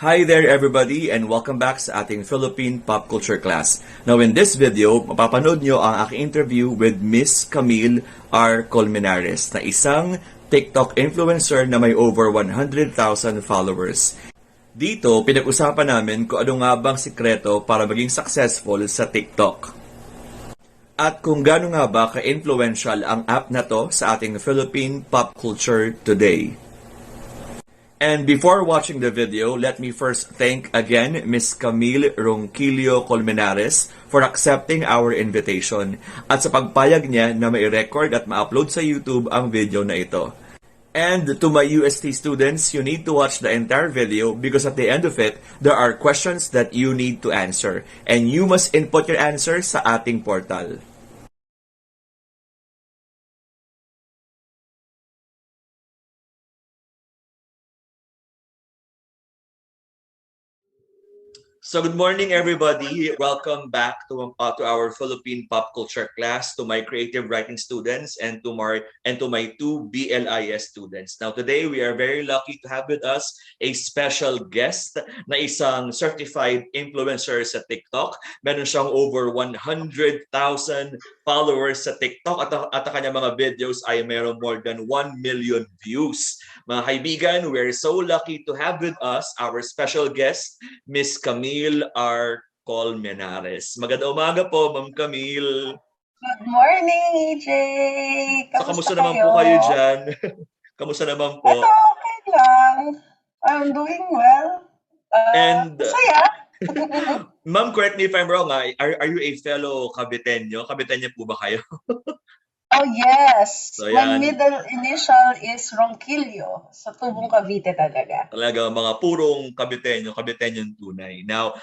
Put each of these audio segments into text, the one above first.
Hi there everybody and welcome back sa ating Philippine Pop Culture class. Now in this video, mapapanood nyo ang aking interview with Miss Camille R. Colmenares na isang TikTok influencer na may over 100,000 followers. Dito, pinag-usapan namin kung ano nga bang sikreto para maging successful sa TikTok. At kung gaano nga ba ka-influential ang app na to sa ating Philippine Pop Culture today. And before watching the video, let me first thank again Miss Camille Ronquillo Colmenares for accepting our invitation at sa pagpayag niya na mai-record at ma-upload sa YouTube ang video na ito. And to my UST students, you need to watch the entire video because at the end of it, there are questions that you need to answer. And you must input your answer sa ating portal. So good morning, everybody. Welcome back to our Philippine Pop Culture class, to my creative writing students, and to my two BLIS students. Now today we are very lucky to have with us a special guest na isang certified influencer sa TikTok. Meron siyang over 100,000 followers sa TikTok at ang kanyang mga videos ay meron more than 1 million views. Mga kaibigan, we're so lucky to have with us our special guest, Miss Camille R. Colmenares. Magandang umaga po, Ma'am Camille. Good morning, EJ! So, Kamusta kamusta naman po kayo kayo? dyan? Kamusta naman Ito, po? okay lang. I'm doing well. And, Masaya. Ma'am, correct me if I'm wrong, are you a fellow Caviteño? Caviteño po ba kayo? Oh, yes. So, My yan. middle initial is Ronquillo. Sa Tubong Cavite talaga. Talaga mga purong Caviteño tunay. Now,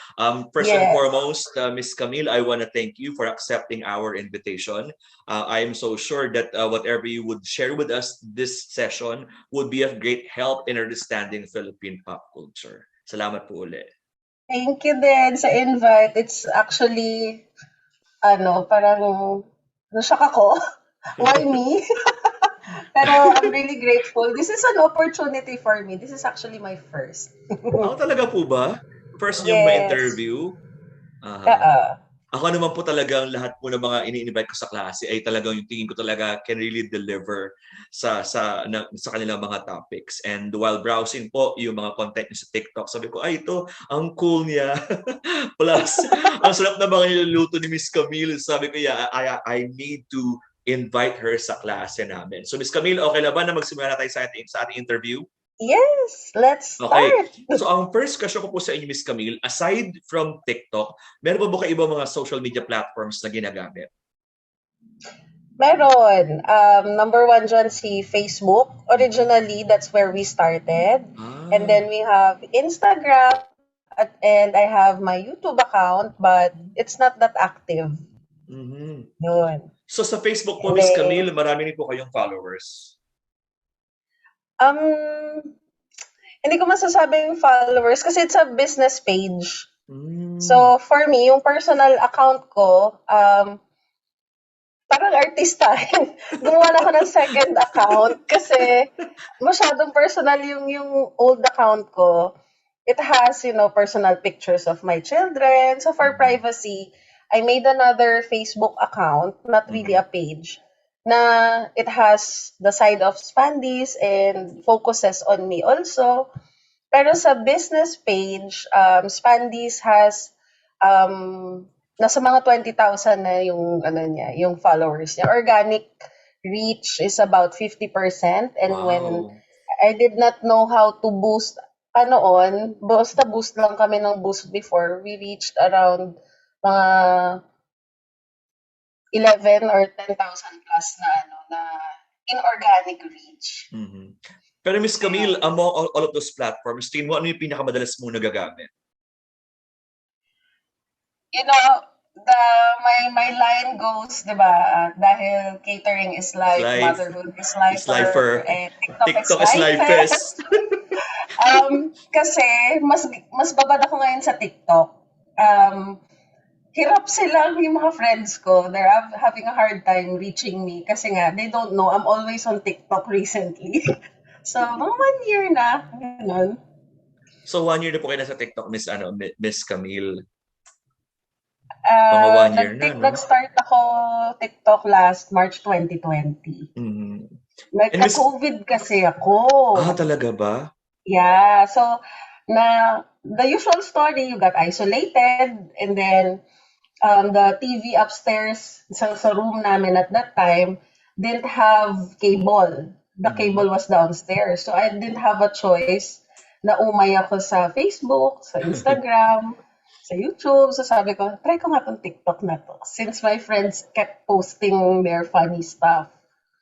first and Yes. foremost, Miss Camille, I want to thank you for accepting our invitation. I am so sure that whatever you would share with us this session would be of great help in understanding Philippine pop culture. Salamat po ulit. Thank you din sa invite. It's actually, parang nashock ako. Why me? Pero I'm really grateful. This is an opportunity for me. This is actually my first. Talaga po ba? First niyong Yes. ma-interview? Aha. Oo. Ako naman po talagang lahat po ng mga ini-invite ko sa klase ay talagang yung tingin ko talaga can really deliver sa kanilang mga topics. And while browsing po yung mga content niya sa TikTok, sabi ko, ay ito, ang cool niya. Plus, ang sarap na mga niluluto ni Miss Camille. Sabi ko, yeah, I need to invite her sa klase namin. So Miss Camille, okay na ba na magsimula na tayo sa ating interview? Yes, let's Okay. start. So ang first question ko po sa inyo, Miss Camille, aside from TikTok, meron ba kayo ibang mga social media platforms na ginagamit? Meron. Number one dyan si Facebook. Originally, that's where we started. And Ah, then we have Instagram and I have my YouTube account, but it's not that active. mhm. Yun. So sa Facebook po, And Miss then, Camille, marami rin po kayong followers. um, hindi ko masasabing followers kasi it's a business page. Mm. So, for me, yung personal account ko, parang artista. Gumawa na ako ng second account kasi masyadong personal yung old account ko. It has, personal pictures of my children. So for Mhm. privacy, I made another Facebook account, not really Mhm. a page, na it has the side of Spandies and focuses on me also. Pero sa business page, Spandies has nasa mga 20,000 na yung ano niya, yung followers niya. Organic reach is about 50%, and when Wow. I did not know how to boost basta boost lang kami ng boost before. We reached around mga 11 or 10,000 plus na inorganic reach. Mhm. Pero Miss Camille, Ayun. among all of those platforms, tingin mo ano yung pinakamadalas mong nagagamit? You know, my line goes, 'di ba, dahil catering is It's life, life. motherhood is It's lifer, lifer. and TikTok is TikTok is lifest. lifest. Kasi mas babad ako ngayon sa TikTok. Hirap sila yung mga friends ko. They're having a hard time reaching me kasi nga they don't know I'm always on TikTok recently. So, mga 1 year na, ganun. So 1 year na po kayo nasa TikTok, Miss Camille. Mga 1 year na, no? Nag-start ako TikTok last March 2020. Mhm. And Nagka-COVID kasi ako. talaga ba? Yeah, so the usual story, you got isolated, and then the TV upstairs sa room namin at that time didn't have cable. The Mhm. cable was downstairs. So I didn't have a choice na umay ako sa Facebook, sa Instagram, sa YouTube. So sabi ko, try ko nga tong TikTok na to. Since my friends kept posting their funny stuff.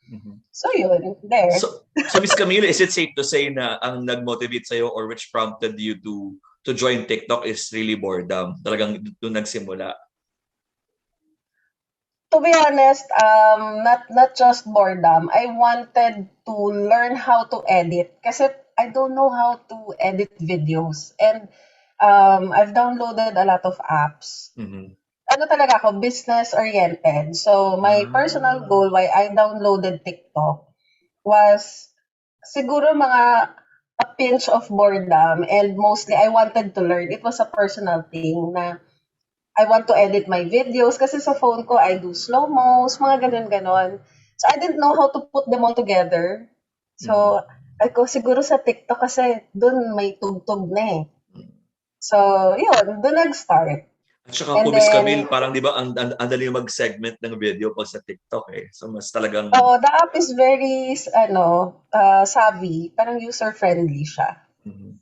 Mhm. So yun, there. So Miss Camille, is it safe to say na ang nag-motivate sa'yo or which prompted you to join TikTok is really boredom? Talagang doon nagsimula. To be honest, not just boredom. I wanted to learn how to edit kasi I don't know how to edit videos. And I've downloaded a lot of apps. Mhm. Ano talaga ako, business oriented. So my personal Ah. goal why I downloaded TikTok was siguro mga a pinch of boredom, and mostly I wanted to learn. It was a personal thing na I want to edit my videos kasi sa phone ko I do slow-mos, mga ganun-ganon. So I didn't know how to put them all together. Mhm. So ako siguro sa TikTok kasi dun may tugtog na eh. So yun, dun nag-start. At saka po, And Miss then, Camille, parang di ba ang dali mag-segment ng video pag sa TikTok eh. So mas talagang oh, the app is very, savvy. Parang user-friendly siya. mhm.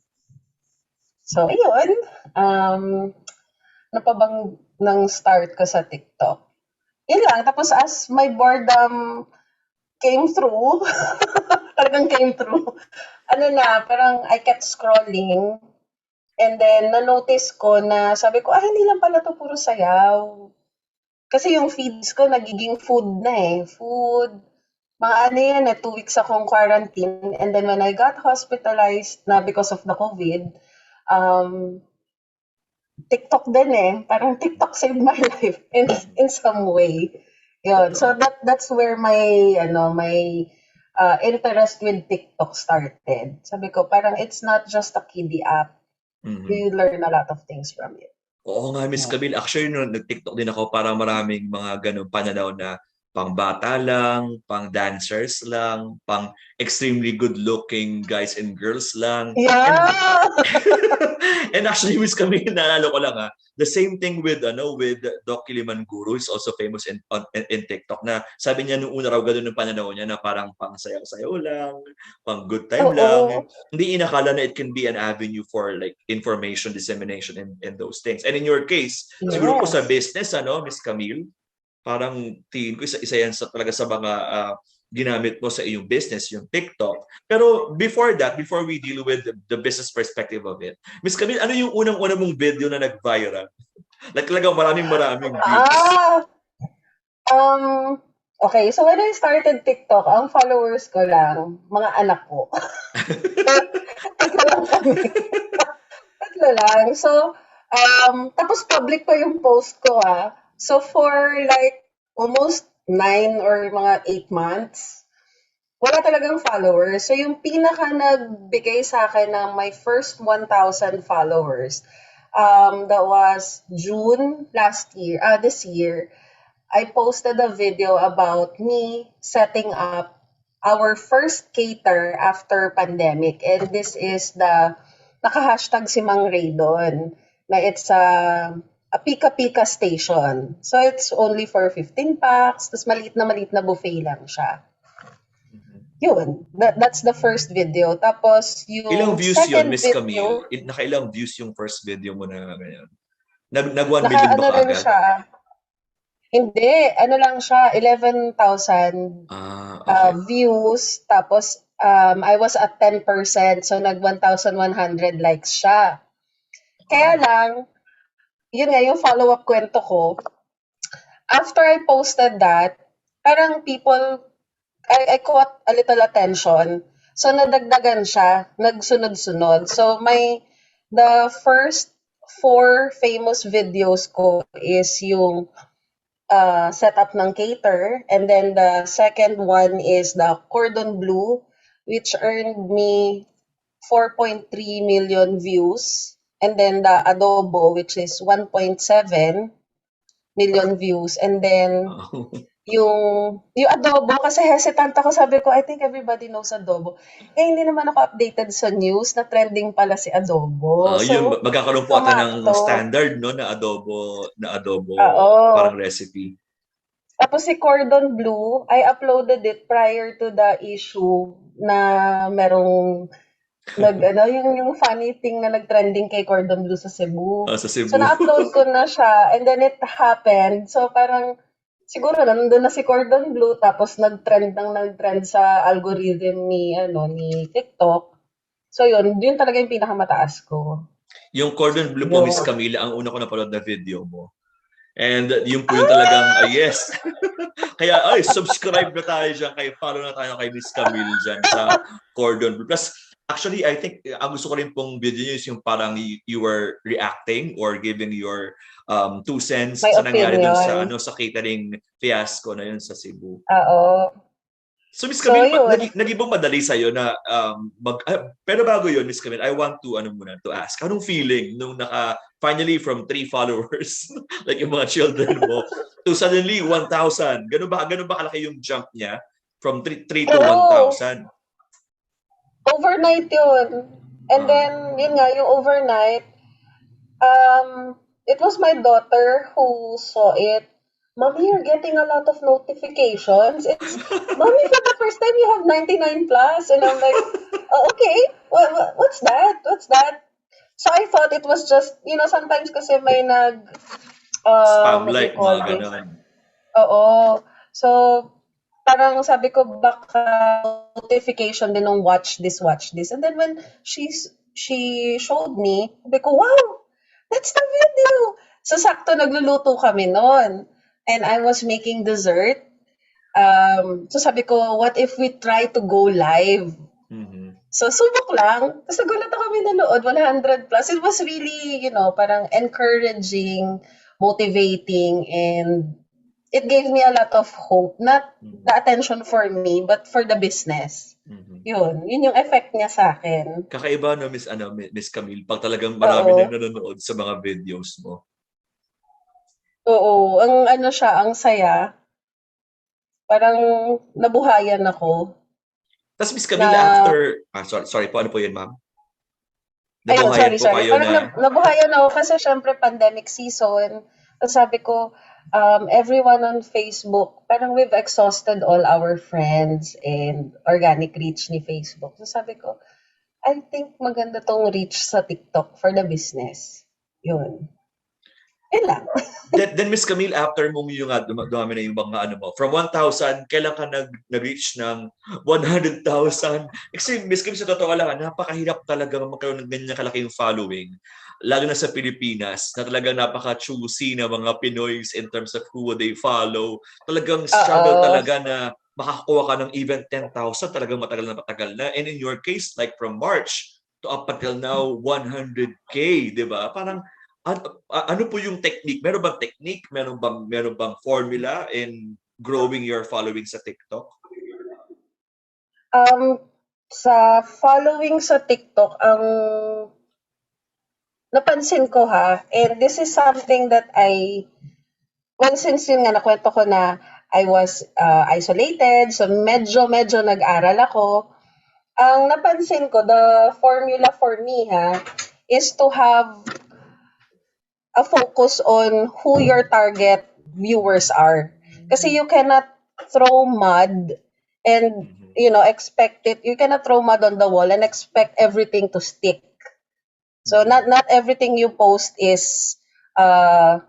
So, ayun. Ano pa bang nang start ko sa TikTok? Yun lang. Tapos as my boredom came through, talagang came through, ano na, parang I kept scrolling. And then, na-notice ko na sabi ko, hindi lang pala to puro sayaw. Kasi yung feeds ko nagiging food na eh. Food, mga ano yan eh, 2 weeks akong quarantine. And then when I got hospitalized na because of the COVID, um, TikTok din eh. Parang TikTok saved my life in some way. Yun. So Totoo. that's where my interest with TikTok started. Sabi ko, parang it's not just a kiddie app. Mhm. You learn a lot of things from it. Oo nga, Miss Yeah. Camille. Actually, nung nag-TikTok din ako, parang maraming mga ganun pananaw na pang bata lang, pang dancers lang, pang extremely good-looking guys and girls lang. Yeah! And actually, Miss Camille, naalala ko lang the same thing with Doc Kiliman Guru, is also famous in TikTok, na sabi niya nung una raw ganun yung pananaw niya na parang pang sayaw-sayaw lang, pang good time lang. Oo. Hindi inakala na it can be an avenue for like information dissemination and those things. And in your case, siguro po sa Yes. business, Miss Camille, parang tingin ko isa yan talaga sa mga ginamit mo sa iyong business, yung TikTok. Pero before that, before we deal with the business perspective of it, Miss Camille, ano yung unang-una mong video na nag-viral? Like talagang maraming views. Ah, okay. So when I started TikTok, ang followers ko lang, mga anak ko. Tatlo lang kami. Tatlo lang. So, tapos public pa yung post ko So for like almost 9 or mga 8 months, wala talagang followers. So yung pinaka nagbigay sa akin ng my first 1,000 followers, that was June this year. I posted a video about me setting up our first cater after pandemic. And this is naka-hashtag si Mang Ray doon, na it's a pika-pika station. So it's only for 15 packs, tapos maliit na buffet lang siya. Yun, that's the first video. Tapos Ilang yung views yun, second Miss Camille? video, Nakailang views yung first video mo na ganyan? Nag 1 million ba ano lang kaagad? siya, hindi, ano lang siya, 11,000 Okay. views. Tapos, I was at 10%, so nag 1,100 likes siya. Kaya Wow. lang, yun nga, yung follow-up kwento ko, after I posted that, parang I caught a little attention. So, nadagdagan siya, nagsunod-sunod. So, the first 4 famous videos ko is yung setup ng cater. And then the second one is the cordon bleu, which earned me 4.3 million views. And then the adobo, which is 1.7 million views. And then Oh. yung adobo, kasi hesitant ako, sabi ko, I think everybody knows adobo. Eh, hindi naman ako updated sa news na trending pala si adobo. Yun, So, magkakaroon po ata ng sumakto. standard, no, na adobo, Oo. parang recipe. Tapos si Cordon Bleu, I uploaded it prior to the issue na merong yung funny thing na nag-trending kay Cordon Bleu sa Cebu. Sa So, Cebu. na-upload ko na siya and then it happened. So, parang siguro nandun na si Cordon Bleu tapos nag-trend sa algorithm ni TikTok. So, yun talaga yung pinakamataas ko. Yung Cordon Bleu po, Miss Yun. Camila, ang una ko napanood na video mo. And yung po yung talagang, Ah! yes. Kaya, subscribe na tayo dyan. Follow na tayo kay Miss Camille dyan sa Cordon Bleu. Plus, actually, I think, ang gusto ko rin pong video nyo is yung parang you were reacting or giving your 2 cents May sa nangyari dun sa, opinion. sa catering fiasco na yun sa Cebu. Oo. So, Miss So, Camille, yun. naging bang madali sa'yo na pero bago yun, Miss Camille, I want to, to ask, anong feeling nung finally from 3 followers, like yung mga children mo, to suddenly 1,000? Ganun ba kalaki yung jump niya from 3 to Oo. 1,000? Overnight yun. And Ah. then, yun nga, yung overnight, it was my daughter who saw it. Mommy, you're getting a lot of notifications. Mommy, for the first time, you have 99 plus. And I'm like, oh, okay. What's that? What's that? So I thought it was just, sometimes kasi may Spam what do you like, call mga this? ganon. Oo. So, parang sabi ko, baka notification din ng watch this, watch this. And then when she showed me, sabi ko, wow, that's the video. So, sakto nagluluto kami noon. And I was making dessert. So sabi ko, what if we try to go live? Mhm. So, subok lang. Tapos nagulat ako, may nanood, 100 plus. It was really, parang encouraging, motivating, and it gave me a lot of hope. Not the Mhm. attention for me, but for the business. Mhm. Yun yung effect niya sa akin. Kakaiba, no, Miss Camille, pag talagang marami Oo. nang nanonood sa mga videos mo. Oo. Ang saya. Parang nabuhayan ako Tapos Miss na, Camille, after, sorry po, ano po yun, ma'am? ayun, Nabuhayan po sorry. kayo Parang na, nabuhayan ako kasi syempre pandemic season. Tapos sabi ko, everyone on Facebook, parang we've exhausted all our friends and organic reach ni Facebook. So sabi ko, I think maganda tong reach sa TikTok for the business. Yun. Yun lang. then Miss Camille, after mong yung dumami na yung mga mo, from 1,000, kailan ka nag-reach ng 100,000? Kasi Miss Camille, sa totoo lang, napakahirap talaga magkaroon ng ganyan kalaking following. Lalo na sa Pilipinas, na talagang napaka-choosy na mga Pinoys in terms of who they follow. Talagang struggle Oo. talaga na makakuha ka ng even 10,000, talagang matagal na. And in your case, like from March to up until now, 100K, di ba? Parang, ano po yung technique? Meron bang technique? Meron bang formula in growing your following sa TikTok? Sa following sa TikTok, ang napansin ko and this is something that since yun nga nakwento ko na I was isolated, so medyo nag-aral ako. Ang napansin ko, the formula for me is to have a focus on who your target viewers are. Kasi you cannot throw mud and, expect it. You cannot throw mud on the wall and expect everything to stick. So not everything you post is para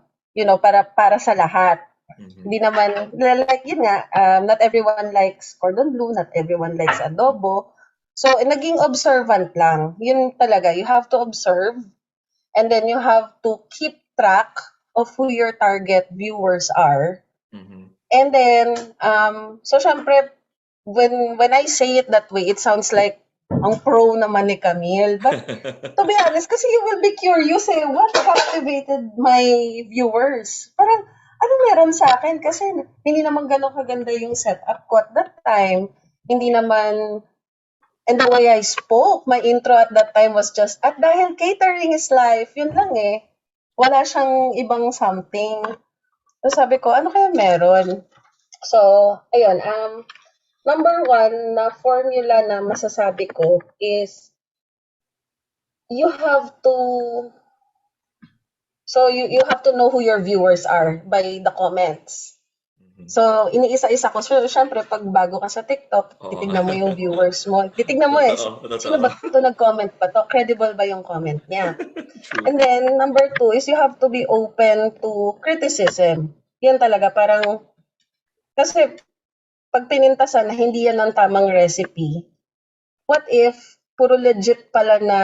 sa lahat. Hindi naman like yun nga, not everyone likes cordon bleu, not everyone likes adobo. So naging observant lang. Yun talaga, you have to observe and then you have to keep track of who your target viewers are. And then so syempre when I say it that way, it sounds like ang pro naman ni Camille. But to be honest, kasi you will be curious what captivated my viewers? Parang, ano meron sa akin? Kasi hindi naman ganun kaganda yung setup ko at that time. Hindi naman And the way I spoke, my intro at that time was just, at dahil catering is life, yun lang eh. Wala siyang ibang something. So sabi ko, ano kaya meron? So, ayun, number one na formula na masasabi ko is you have to you have to know who your viewers are by the comments. So, iniisa-isa ko. So, syempre, pag bago ka sa TikTok, Oo. titignan mo yung viewers mo. Titignan mo Totoo, sino ba totoo. ito nag-comment ba to? Credible ba yung comment niya? True. And then, number two is you have to be open to criticism. Yan talaga, parang, kasi pag pinintasan na hindi yan ang tamang recipe, what if puro legit pala na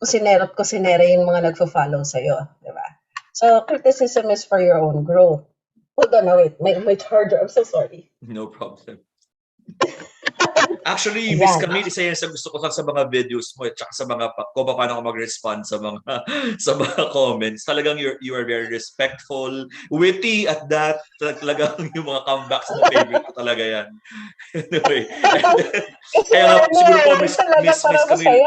kusinero at kusinera yung mga nagfo-follow sa'yo, di ba? So, criticism is for your own growth. Hold on, wait. My charger. I'm so sorry. No problem. Actually, Miss Camille, isa yan sa gusto ko sa mga videos mo at saka sa mga kung paano ako mag-respond sa mga sa mga comments. Talagang you are very respectful, witty at that. Talagang yung mga comebacks mo, favorite ko talaga yan. Anyway. Kaya nga, siguro po, Miss Camille,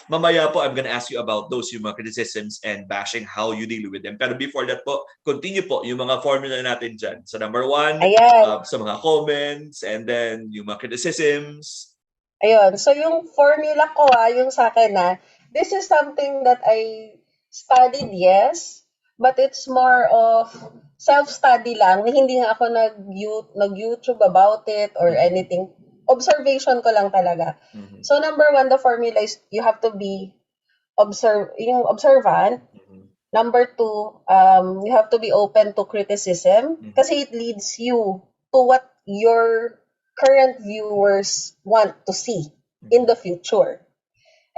mamaya po, I'm gonna ask you about those yung mga criticisms and bashing, how you deal with them. Pero before that po, continue po yung mga formula natin dyan. So number one, sa mga comments, and then yung mga criticisms. Ayun. So yung formula ko, yung sa akin this is something that I studied, yes, but it's more of self-study lang. Hindi nga ako nag-YouTube about it or anything. Observation ko lang talaga. So number one, the formula is you have to be observant. Number two, you have to be open to criticism kasi it leads you to what your current viewers want to see in the future.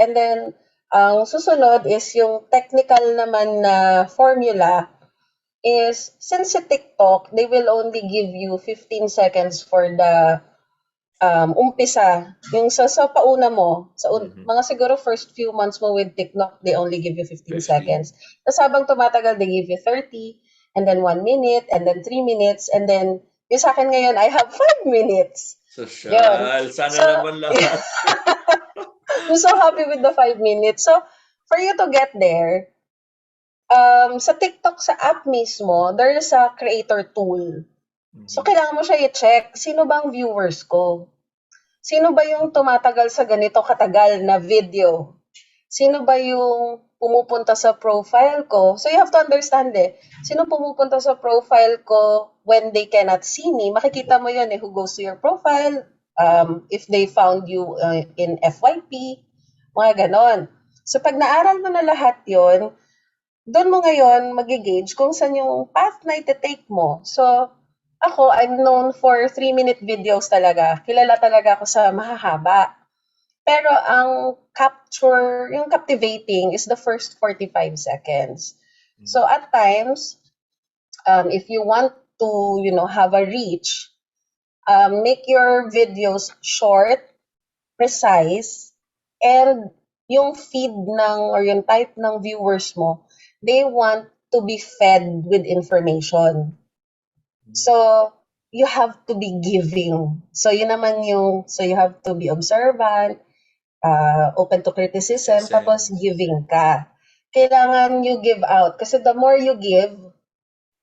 And then, ang susunod is yung technical naman na formula is, since sa TikTok, they will only give you 15 seconds for the umpisa, yung sa pauna mo, mga siguro first few months mo with TikTok, they only give you 15 seconds. Tapos habang tumatagal, they give you 30, and then 1 minute, and then 3 minutes, and then yung sa akin ngayon, I have 5 minutes. Social. Sana naman lahat. I'm so happy with the 5 minutes. So, for you to get there, sa TikTok, sa app mismo, there is a creator tool. So, kailangan mo siya i-check, sino bang viewers ko? Sino ba yung tumatagal sa ganito katagal na video? Sino ba yung pumupunta sa profile ko? So, you have to understand sino pumupunta sa profile ko when they cannot see me? Makikita mo yun who goes to your profile, if they found you in FYP, mga ganon. So, pag naaral mo na lahat yon, doon mo ngayon mag-gauge kung saan yung path na iti-take mo. So, ako, I'm known for 3-minute videos talaga. Kilala talaga ako sa mahahaba. Pero ang yung captivating is the first 45 seconds. So at times, if you want to, have a reach, make your videos short, precise, and yung feed or yung type ng viewers mo, they want to be fed with information. So, you have to be giving. So, yun naman so you have to be observant, open to criticism, tapos giving ka. Kailangan you give out. Kasi the more you give,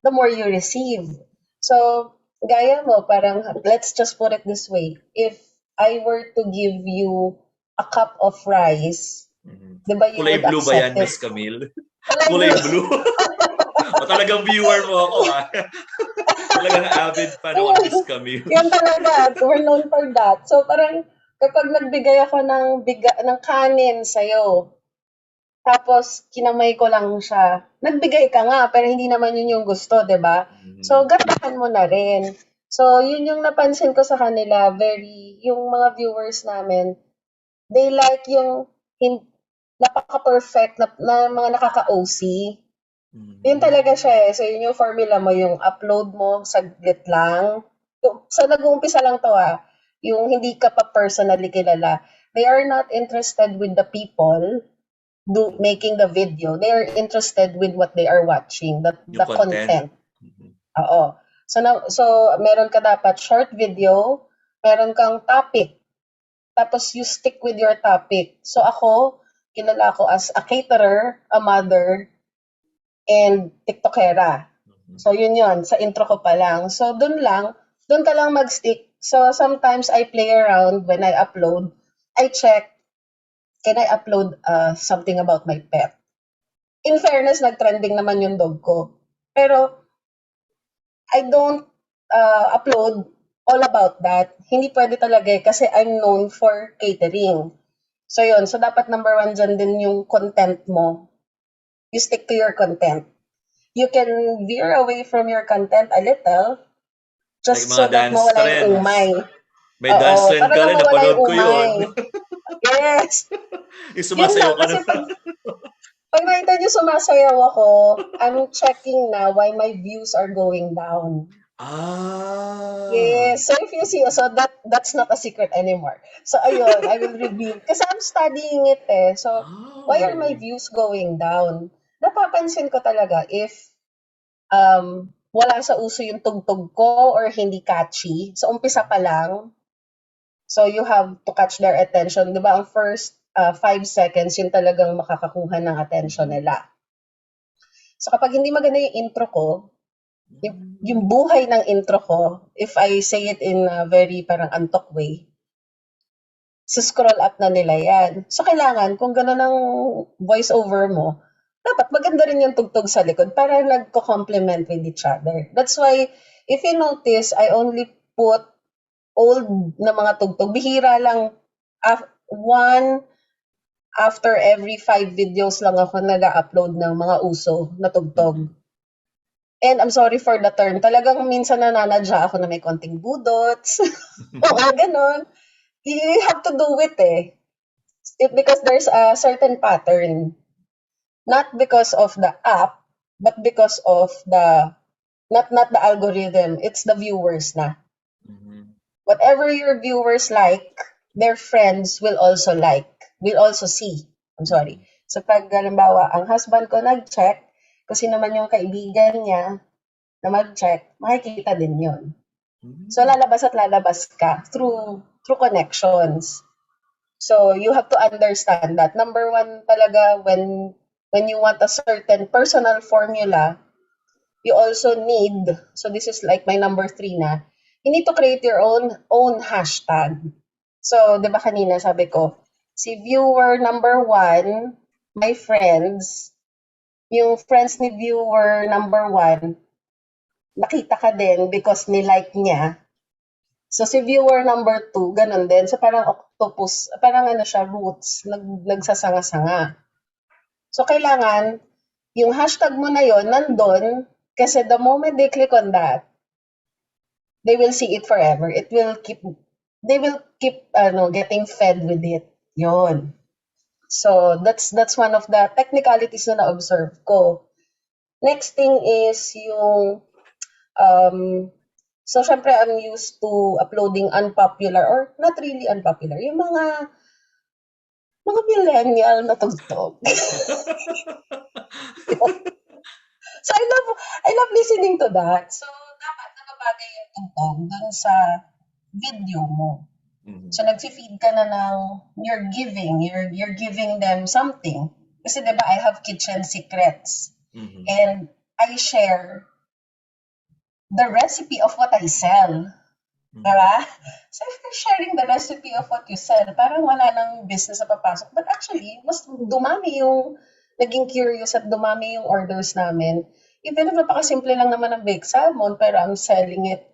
the more you receive. So, gaya mo, parang, let's just put it this way. If I were to give you a cup of rice, diba you Kulay would blue ba yan, accept it? Miss Camille? Kulay blue? O talagang viewer mo ako, Talagang avid fan ako, Miss Camille. Yan talaga. We're known for that. So, parang, kapag nagbigay ako ng kanin sa'yo, tapos kinamay ko lang siya, nagbigay ka nga, pero hindi naman yun yung gusto, di ba? So, gatahan mo na rin. So, yun yung napansin ko sa kanila, yung mga viewers namin, they like yung napaka-perfect na mga nakaka-OC. Yun talaga siya So, yun yung formula mo, yung upload mo, saglit lang. So, nag-uumpisa lang to yung hindi ka pa personally kilala. They are not interested with the people making the video. They are interested with what they are watching, the content. Oo. So, meron ka dapat short video, meron kang topic. tapos you stick with your topic. So ako, kilala ko as a caterer, a mother, and TikTokera. So yun sa intro ko pa lang. So dun ka lang mag-stick. So sometimes I play around when I upload. I check, can I upload something about my pet? In fairness, nag-trending naman yung dog ko. Pero I don't upload all about that. Hindi pwede talaga kasi I'm known for catering. So yun, so dapat number one dyan din yung content mo. You stick to your content. You can veer away from your content a little just Like mga so that dance mawala trends. yung umay. May dance trend para ka lang rin, mawala napanood yung ko yun. umay. Yes. Yung Yun sumasayaw lang, ka kasi naman. pag nakita nyo sumasayaw ako, I'm checking na why my views are going down. Yes. So if you see, so that's not a secret anymore. So ayun, I will reveal. Kasi I'm studying it So why are my views going down? Napapansin ko talaga if wala sa uso yung tugtog ko or hindi catchy. So umpisa pa lang. So you have to catch their attention. 'Di ba? Ang first 5 seconds yun talagang makakakuha ng attention nila. So kapag hindi maganda yung intro ko, yung buhay ng intro ko, if I say it in a very parang antok way, scroll up na nila yan. So kailangan, kung gano'n ang voice over mo, dapat maganda rin yung tugtog sa likod para nagko-complement with each other. That's why, if you notice, I only put old na mga tugtog. Bihira lang, one after every 5 videos lang ako nag-upload ng mga uso na tugtog. And I'm sorry for the term. Talagang minsan nananadya ako na may konting budots. O ganon. You have to do it because there's a certain pattern. Not because of the app, but because of the, not the algorithm, it's the viewers na. Whatever your viewers like, their friends will also see. I'm sorry. So pag halimbawa, ang husband ko nag-check, kasi naman yung kaibigan niya na mag-check, makikita din yun. So lalabas at lalabas ka through connections. So you have to understand that. Number one talaga, when you want a certain personal formula, you also need, so this is like my number 3 na, you need to create your own hashtag. So, di ba kanina sabi ko, si viewer number 1, my friends, yung friends ni viewer number 1, nakita ka din because ni-like niya. So, si viewer number 2, ganun din. So, parang octopus, parang siya, roots, nagsasanga-sanga. So, kailangan, yung hashtag mo na yon nandun, kasi the moment they click on that, they will see it forever. They will keep getting fed with it. Yon. So, that's one of the technicalities na na-observe ko. Next thing is yung, so syempre I'm used to uploading unpopular or not really unpopular, yung mga millennial na tugtog. So I love listening to that. So dapat nakabagay yung tugtog dun sa video mo. So nag-feed ka na ng you're giving them something. Kasi 'di ba I have kitchen secrets. And I share the recipe of what I sell. Diba? So if you're sharing the recipe of what you sell, parang wala nang business na papasok. But actually, mas dumami yung naging curious at dumami yung orders namin. Even if napakasimple lang naman ng baked salmon, pero I'm selling it.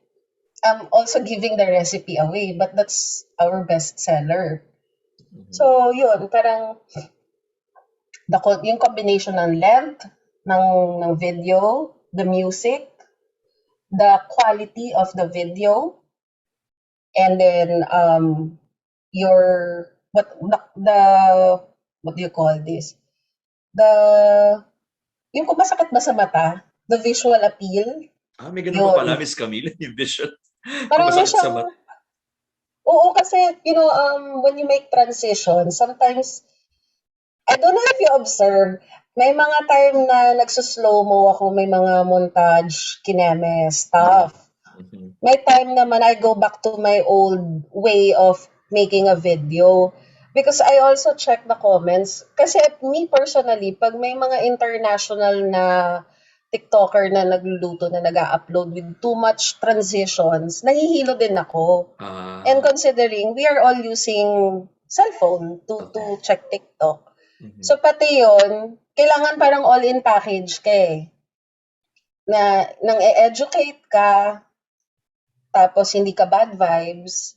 I'm also giving the recipe away, but that's our best seller. So, yun, parang yung combination ng length ng video, the music, the quality of the video, and then what do you call this? Yung kung masakit ba sa mata, the visual appeal. May ganun pa pala, Miss Camille, yung vision. Parang Masakit sa mata. Oo, kasi, when you make transition, sometimes, I don't know if you observe, may mga time na nagsuslow mo ako, may mga montage, kineme, stuff. May time naman I go back to my old way of making a video. Because I also check the comments. Kasi me personally, pag may mga international na TikToker na nagluluto na nag-upload with too much transitions, nahihilo din ako. And considering we are all using cellphone to check TikTok. So pati yun, kailangan parang all-in package ka eh. Na nang e-educate ka, tapos hindi ka bad vibes,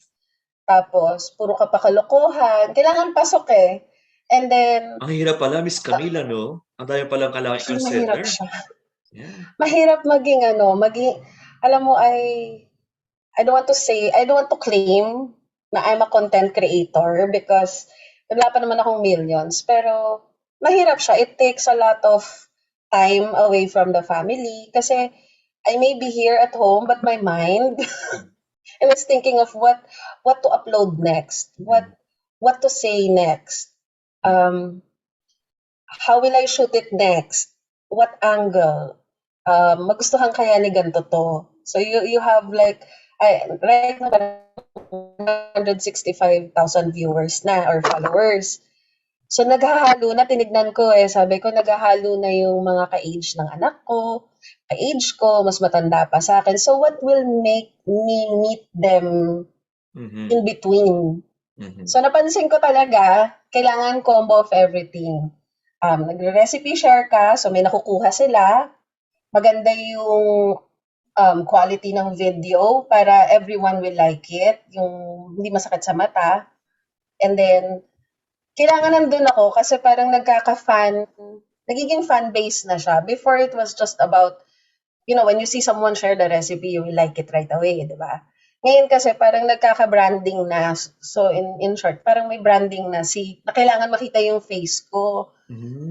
tapos puro ka pa kalokohan, kailangan pasok eh. And then, Ang hirap pala, Miss Camila, no? Ang dami palang kailangan actually mahirap i-consider. siya. Yeah. Mahirap alam mo, I don't want to say, I don't want to claim na I'm a content creator because wala pa naman akong millions. Pero mahirap siya. It takes a lot of time away from the family kasi I may be here at home but my mind I was thinking of what to upload next, what to say next. How will I shoot it next? What angle? Magustuhan kaya ni ganito to. So you have like right now 165,000 viewers na or followers. So naghahalo na, tinignan ko eh, sabi ko naghahalo na yung mga ka-age ng anak ko, ka-age ko, mas matanda pa sa akin. So what will make me meet them in between? So napansin ko talaga, kailangan combo of everything. Nagre-recipe share ka, so may nakukuha sila. Maganda yung quality ng video para everyone will like it, yung hindi masakit sa mata. And then, kailangan nandun ako kasi parang nagiging fan base na siya. Before it was just about, when you see someone share the recipe, you will like it right away, di ba? Ngayon kasi parang nagkaka-branding na. So in short, parang may branding na na kailangan makita yung face ko.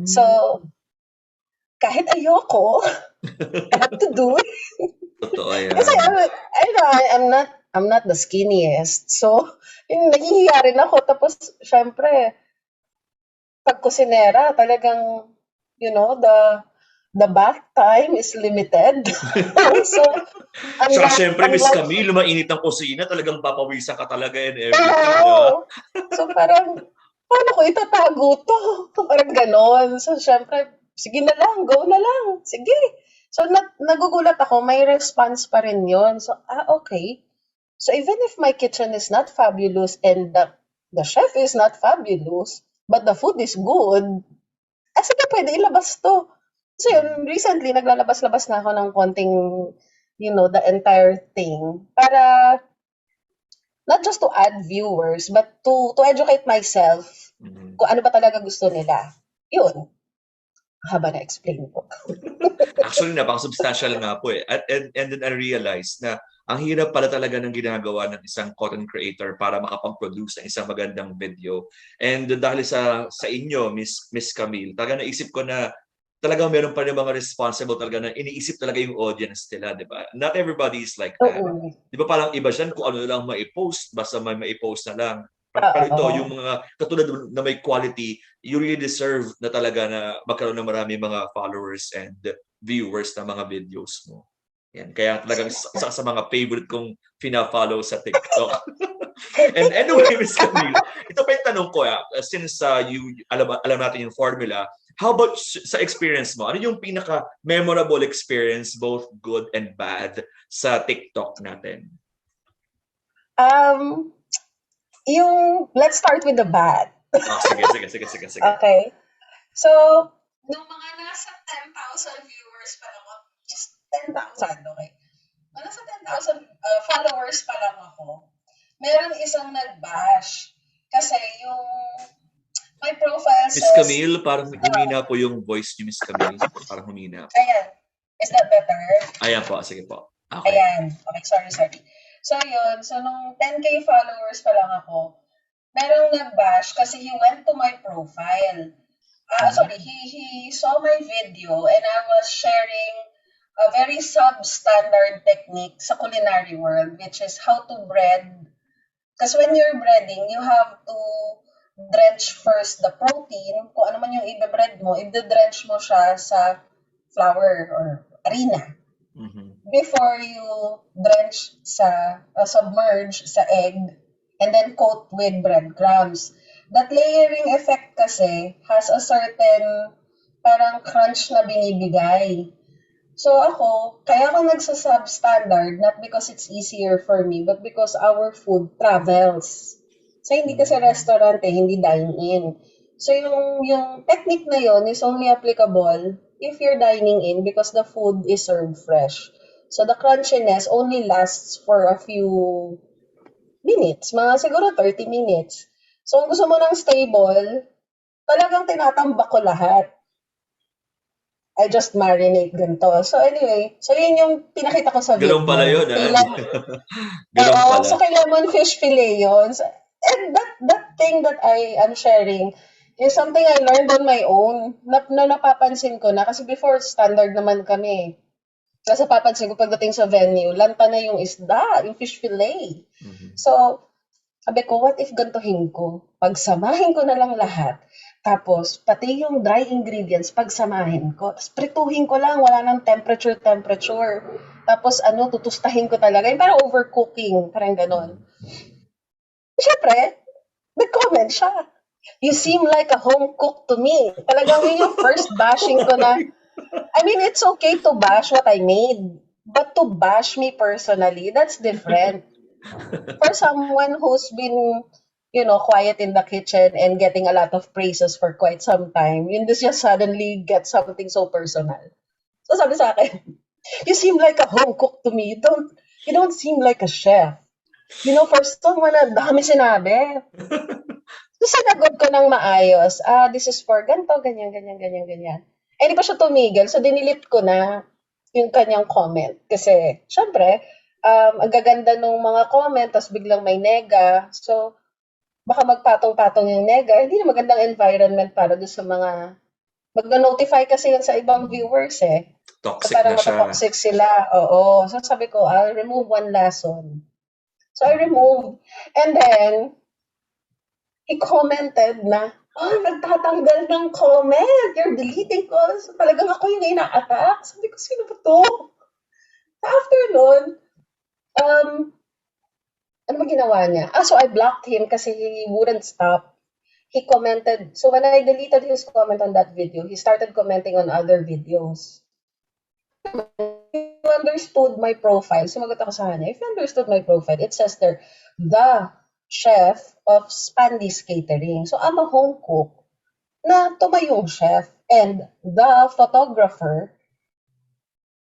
So, kahit ayoko, I have to do it. Totoo yan. Kasi I'm not the skinniest. So, nahihiya rin ako. Tapos, syempre, pag kusinera, talagang, the back time is limited. So, Saka syempre, Miss Camille, mainit ang kusina, talagang papawisan ka talaga and everything. So parang, paano ko itatago to? Parang ganon. So syempre, sige na lang, go na lang. Sige. So nagugulat ako, may response pa rin yun. So, okay. So even if my kitchen is not fabulous and the chef is not fabulous, but the food is good, sige, pwede ilabas to. So yun, recently, naglalabas-labas na ako ng konting, the entire thing. Para, not just to add viewers, but to educate myself kung ano ba talaga gusto nila. Yun. Haba na explain ko. Actually, napaka-substantial nga po eh. And then I realized na ang hirap pala talaga ng ginagawa ng isang content creator para makapag-produce ng isang magandang video. And dahil sa inyo, Miss Camille, talaga naisip ko na talagang meron pa rin mga responsible talaga na iniisip talaga yung audience nila, di ba? Not everybody is like that. Di ba parang iba dyan kung ano lang mai-post, basta may mai-post na lang. Pero ito, yung mga katulad na may quality, you really deserve na talaga na magkaroon ng marami mga followers and viewers na mga videos mo. Yan. Kaya talagang isa sa mga favorite kong pina-follow sa TikTok. And anyway, Ms. Camille, ito pa yung tanong ko, since alam natin yung formula, how about sa experience mo? Ano yung pinaka-memorable experience, both good and bad, sa TikTok natin? Let's start with the bad. Sige. Okay. So, nung mga nasa 10,000 viewers pa lang ako, just 10,000, okay. Nasa 10,000 followers pa lang ako, meron isang nag-bash. Kasi my profile says... Miss Camille, parang humina po yung voice ni Miss Camille. Parang humina. Ayan. Is that better? Ayan po, sige po. Okay. Ayan. Okay, sorry. So yun, so nung 10K followers pa lang ako, merong nag-bash kasi he went to my profile. Sorry, he saw my video and I was sharing a very substandard technique sa culinary world, which is how to bread. Because when you're breading, you have to drench first the protein. Kung ano man yung i-bread mo, i-drench mo siya sa flour or harina. Before you drench submerge sa egg and then coat with breadcrumbs. That layering effect kasi has a certain parang crunch na binibigay. So ako, kaya ako nagsa-substandard, not because it's easier for me, but because our food travels. So hindi kasi restaurant hindi dine-in. So yung technique na yon is only applicable if you're dining in because the food is served fresh. So the crunchiness only lasts for a few minutes, mga siguro 30 minutes. So kung gusto mo ng stable, talagang tinatambak ko lahat. I just marinate ganito. So anyway, so yun yung pinakita ko sa video. Ganun pala yun, Ganun Oo, pala. so kay lemon fish fillet yun. So, and that thing that I am sharing is something I learned on my own. Na napapansin ko na kasi before standard naman kami. Kasi papansin ko pagdating sa venue, lanta na yung isda, yung fish fillet. So, sabi ko, what if gantuhin ko? Pagsamahin ko na lang lahat. Tapos, pati yung dry ingredients, pagsamahin ko. Tapos, prituhin ko lang, wala nang temperature. Tapos, tutustahin ko talaga. Yung parang overcooking, parang ganon. Siyempre, nag-comment siya. You seem like a home cook to me. Talagang yun yung first bashing ko na, I mean, it's okay to bash what I made. But to bash me personally, that's different. For someone who's been, quiet in the kitchen and getting a lot of praises for quite some time, yun just suddenly get something so personal. So sabi sa akin, you seem like a home cook to me. You don't seem like a chef. For someone na dami sinabi. So sinagot ko ng maayos, this is for ganito, ganyan. Hindi pa siya tumigil, so dinilit ko na yung kanyang comment. Kasi, syempre, ang gaganda nung mga comment, tapos biglang may nega. So, baka magpatong-patong yung nega. Hindi na magandang environment para doon sa mga... Magna-notify kasi yun sa ibang viewers eh. Toxic so, parang na siya. matotoxic sila. Oo. So, sabi ko, I'll remove one lesson. So, I removed. And then, he commented na, nagtatanggal ng comment. You're deleting ko. So, talagang ako yung ina-attack. Sabi ko, sino ba to? After nun, ano ba ginawa niya? So I blocked him kasi he wouldn't stop. He commented. So when I deleted his comment on that video, he started commenting on other videos. If you understood my profile, sumagot ako sa kanya, if you understood my profile, it says there, the chef of Spandy's Catering. So I'm a home cook na tumayong chef and the photographer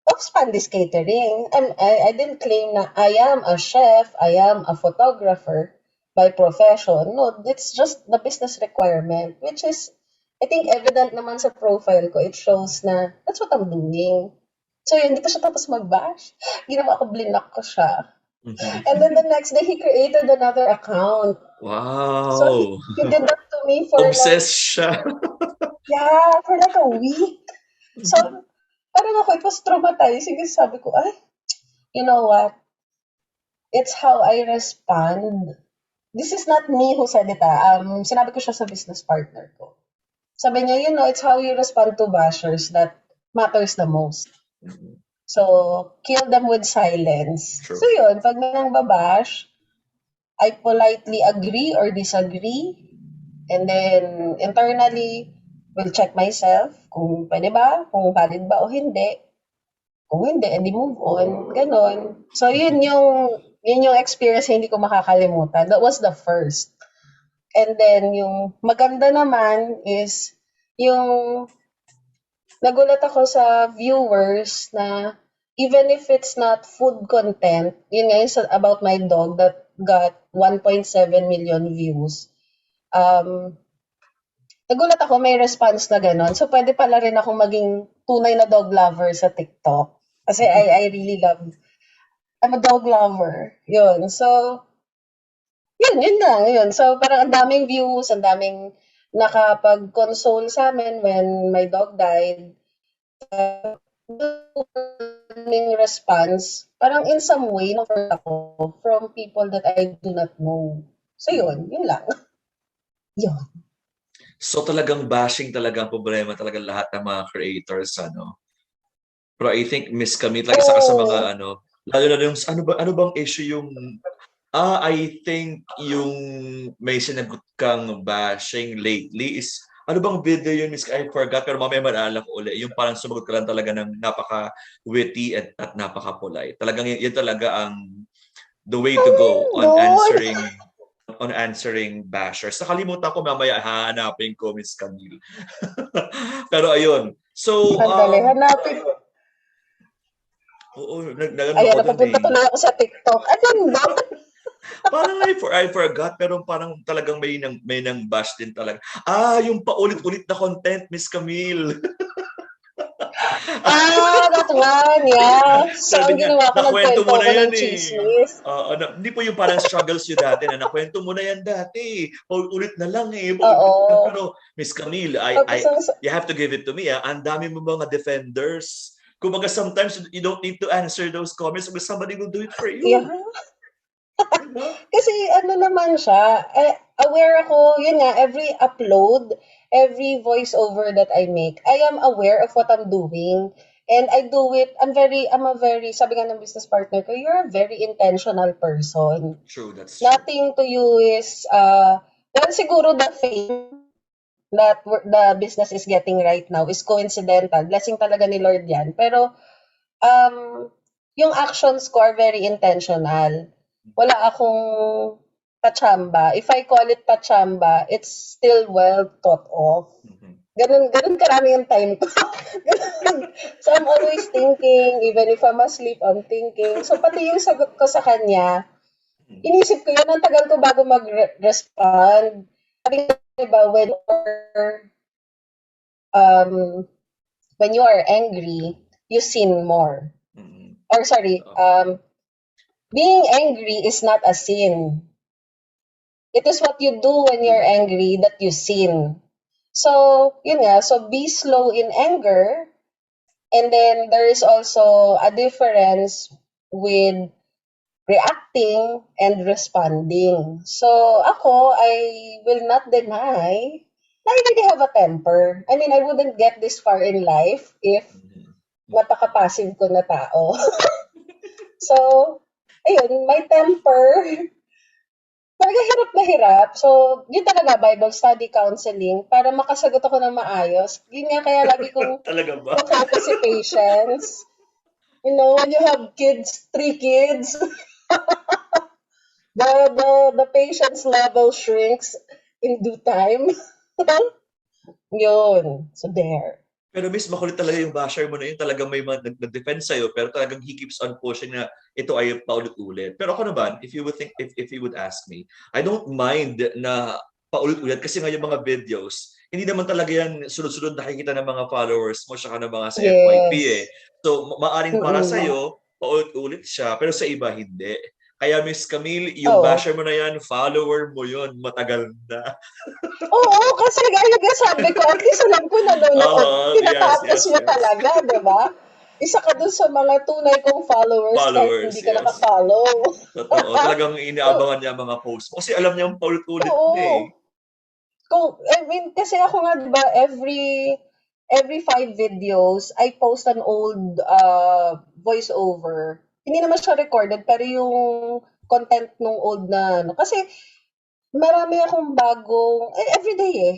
of Spandy's Catering. I didn't claim na I am a chef, I am a photographer by profession. No, it's just the business requirement, which is, I think, evident naman sa profile ko. It shows na that's what I'm doing. So yun, hindi pa siya tapos mag-bash. Ginawa ko, blinak ko siya. And then the next day, he created another account. Wow. So he did that to me for obsessed siya. Yeah, for like a week. So, parang ako, it was traumatizing. Kasi sabi ko, you know what? It's how I respond. This is not me who said it. Sinabi ko siya sa business partner ko. Sabi niya, it's how you respond to bashers that matters the most. So, kill them with silence. True. So yun, pag nang babash, I politely agree or disagree. And then, internally, will check myself kung pwede ba, kung valid ba o hindi. Kung hindi, edi move on. Ganon. So, yun yung experience na hindi ko makakalimutan. That was the first. And then, yung maganda naman is, yung nagulat ako sa viewers na even if it's not food content, yun nga yung about my dog that got 1.7 million views. Nagulat ako, may response na gano'n. So, pwede pala rin akong maging tunay na dog lover sa TikTok. Kasi I really love, I'm a dog lover. Yun. So, yun lang. Yun. So, parang ang daming views, ang daming nakapag-console sa amin when my dog died. Response, parang in some way, ako from people that I do not know. So, yun lang. Yun. So talagang bashing talaga ang problema talaga lahat ng mga creators, Pero I think Miss Camille, isa ka sa mga lalo na yung ano bang issue yung I think yung may sinagot kang bashing lately is, ano bang video yun, Miss? I forgot, pero mamaya maalala ko ulit. Yung parang sumagot ka lang talaga ng napaka-witty at napaka-polite. Talagang yun talaga ang the way to go Lord! on answering bashers. Nakalimutan ko, mamaya hahanapin ko, Miss Camille. Pero ayun. So, Sandali, hanapin. oo, nag-ano Ayan, ko dun napapunta eh. to na ako sa TikTok. Ano ba? Parang I forgot, pero parang talagang may nang bash din talaga. Yung paulit-ulit na content, Miss Camille. That one, yeah. So, Sabi ang niya, ginawa ko, nakwento nagkwento mo na ako ng yan eh. chismis. Hindi po yung parang struggles nyo dati na nakwento mo na yan dati. Paulit na lang eh. Paulit na lang. Oo. Pero Miss Camille, Tapos, you have to give it to me. Ang dami mo mga defenders. Kumbaga sometimes you don't need to answer those comments because somebody will do it for yeah. you. Diba? Kasi ano naman siya, aware ako, yun nga, every upload, every voiceover that I make, I am aware of what I'm doing. And I do it, sabi nga ng business partner ko, you're a very intentional person. True, that's true. Nothing to you is, well, siguro the fame that the business is getting right now is coincidental. Blessing talaga ni Lord yan. Pero, yung actions ko are very intentional. Wala akong pachamba. If I call it pachamba, it's still well thought of. Ganun karami yung time ko. So I'm always thinking, even if I'm asleep, I'm thinking. So pati yung sagot ko sa kanya, inisip ko yun, ang tagal ko bago mag-respond. Sabi nga, diba, when you are angry, you sin more. Or sorry, being angry is not a sin. It is what you do when you're angry that you sin. So, yun nga, so be slow in anger. And then there is also a difference with reacting and responding. So, ako, I will not deny na I really have a temper. I mean, I wouldn't get this far in life if napaka-passive ko na tao. So, ayun, my temper, talaga hirap na hirap. So, yun talaga, Bible study, counseling, para makasagot ako ng maayos. Yun nga kaya lagi kong Talaga ba? focus si patience. You know, when you have kids, 3 kids, the patience level shrinks in due time. Yun. So, there. Pero Miss, makulit talaga yung basher mo na yun. Talagang may mga nag-defend sa'yo, pero talagang he keeps on pushing na ito ay paulit-ulit. Pero ako naman, if you would ask me, I don't mind na paulit-ulit kasi nga yung mga videos, hindi naman talaga yan sunod-sunod nakikita ng mga followers mo saka ng mga sa FYP eh. Yes. So, maaring para Mm-mm. sa'yo, paulit-ulit siya, pero sa iba hindi. Kaya Miss Camille, yung Oo. basher mo na yan, follower mo yun, matagal na. Oo, kasi gaya nga sabi ko, at least alam ko nanonood. Tinatapos Yes. mo talaga, di ba? Isa ka dun sa mga tunay kong followers kahit hindi ka Yes. nakafollow. Totoo. Talagang inaabangan niya ang mga post mo. Kasi alam niya yung paulit-ulit na eh. Oo. I mean, kasi ako nga, di ba, every 5 videos, I post an old voiceover. Hindi naman siya recorded, pero yung content nung old na, ano. Kasi, marami akong bagong, everyday eh.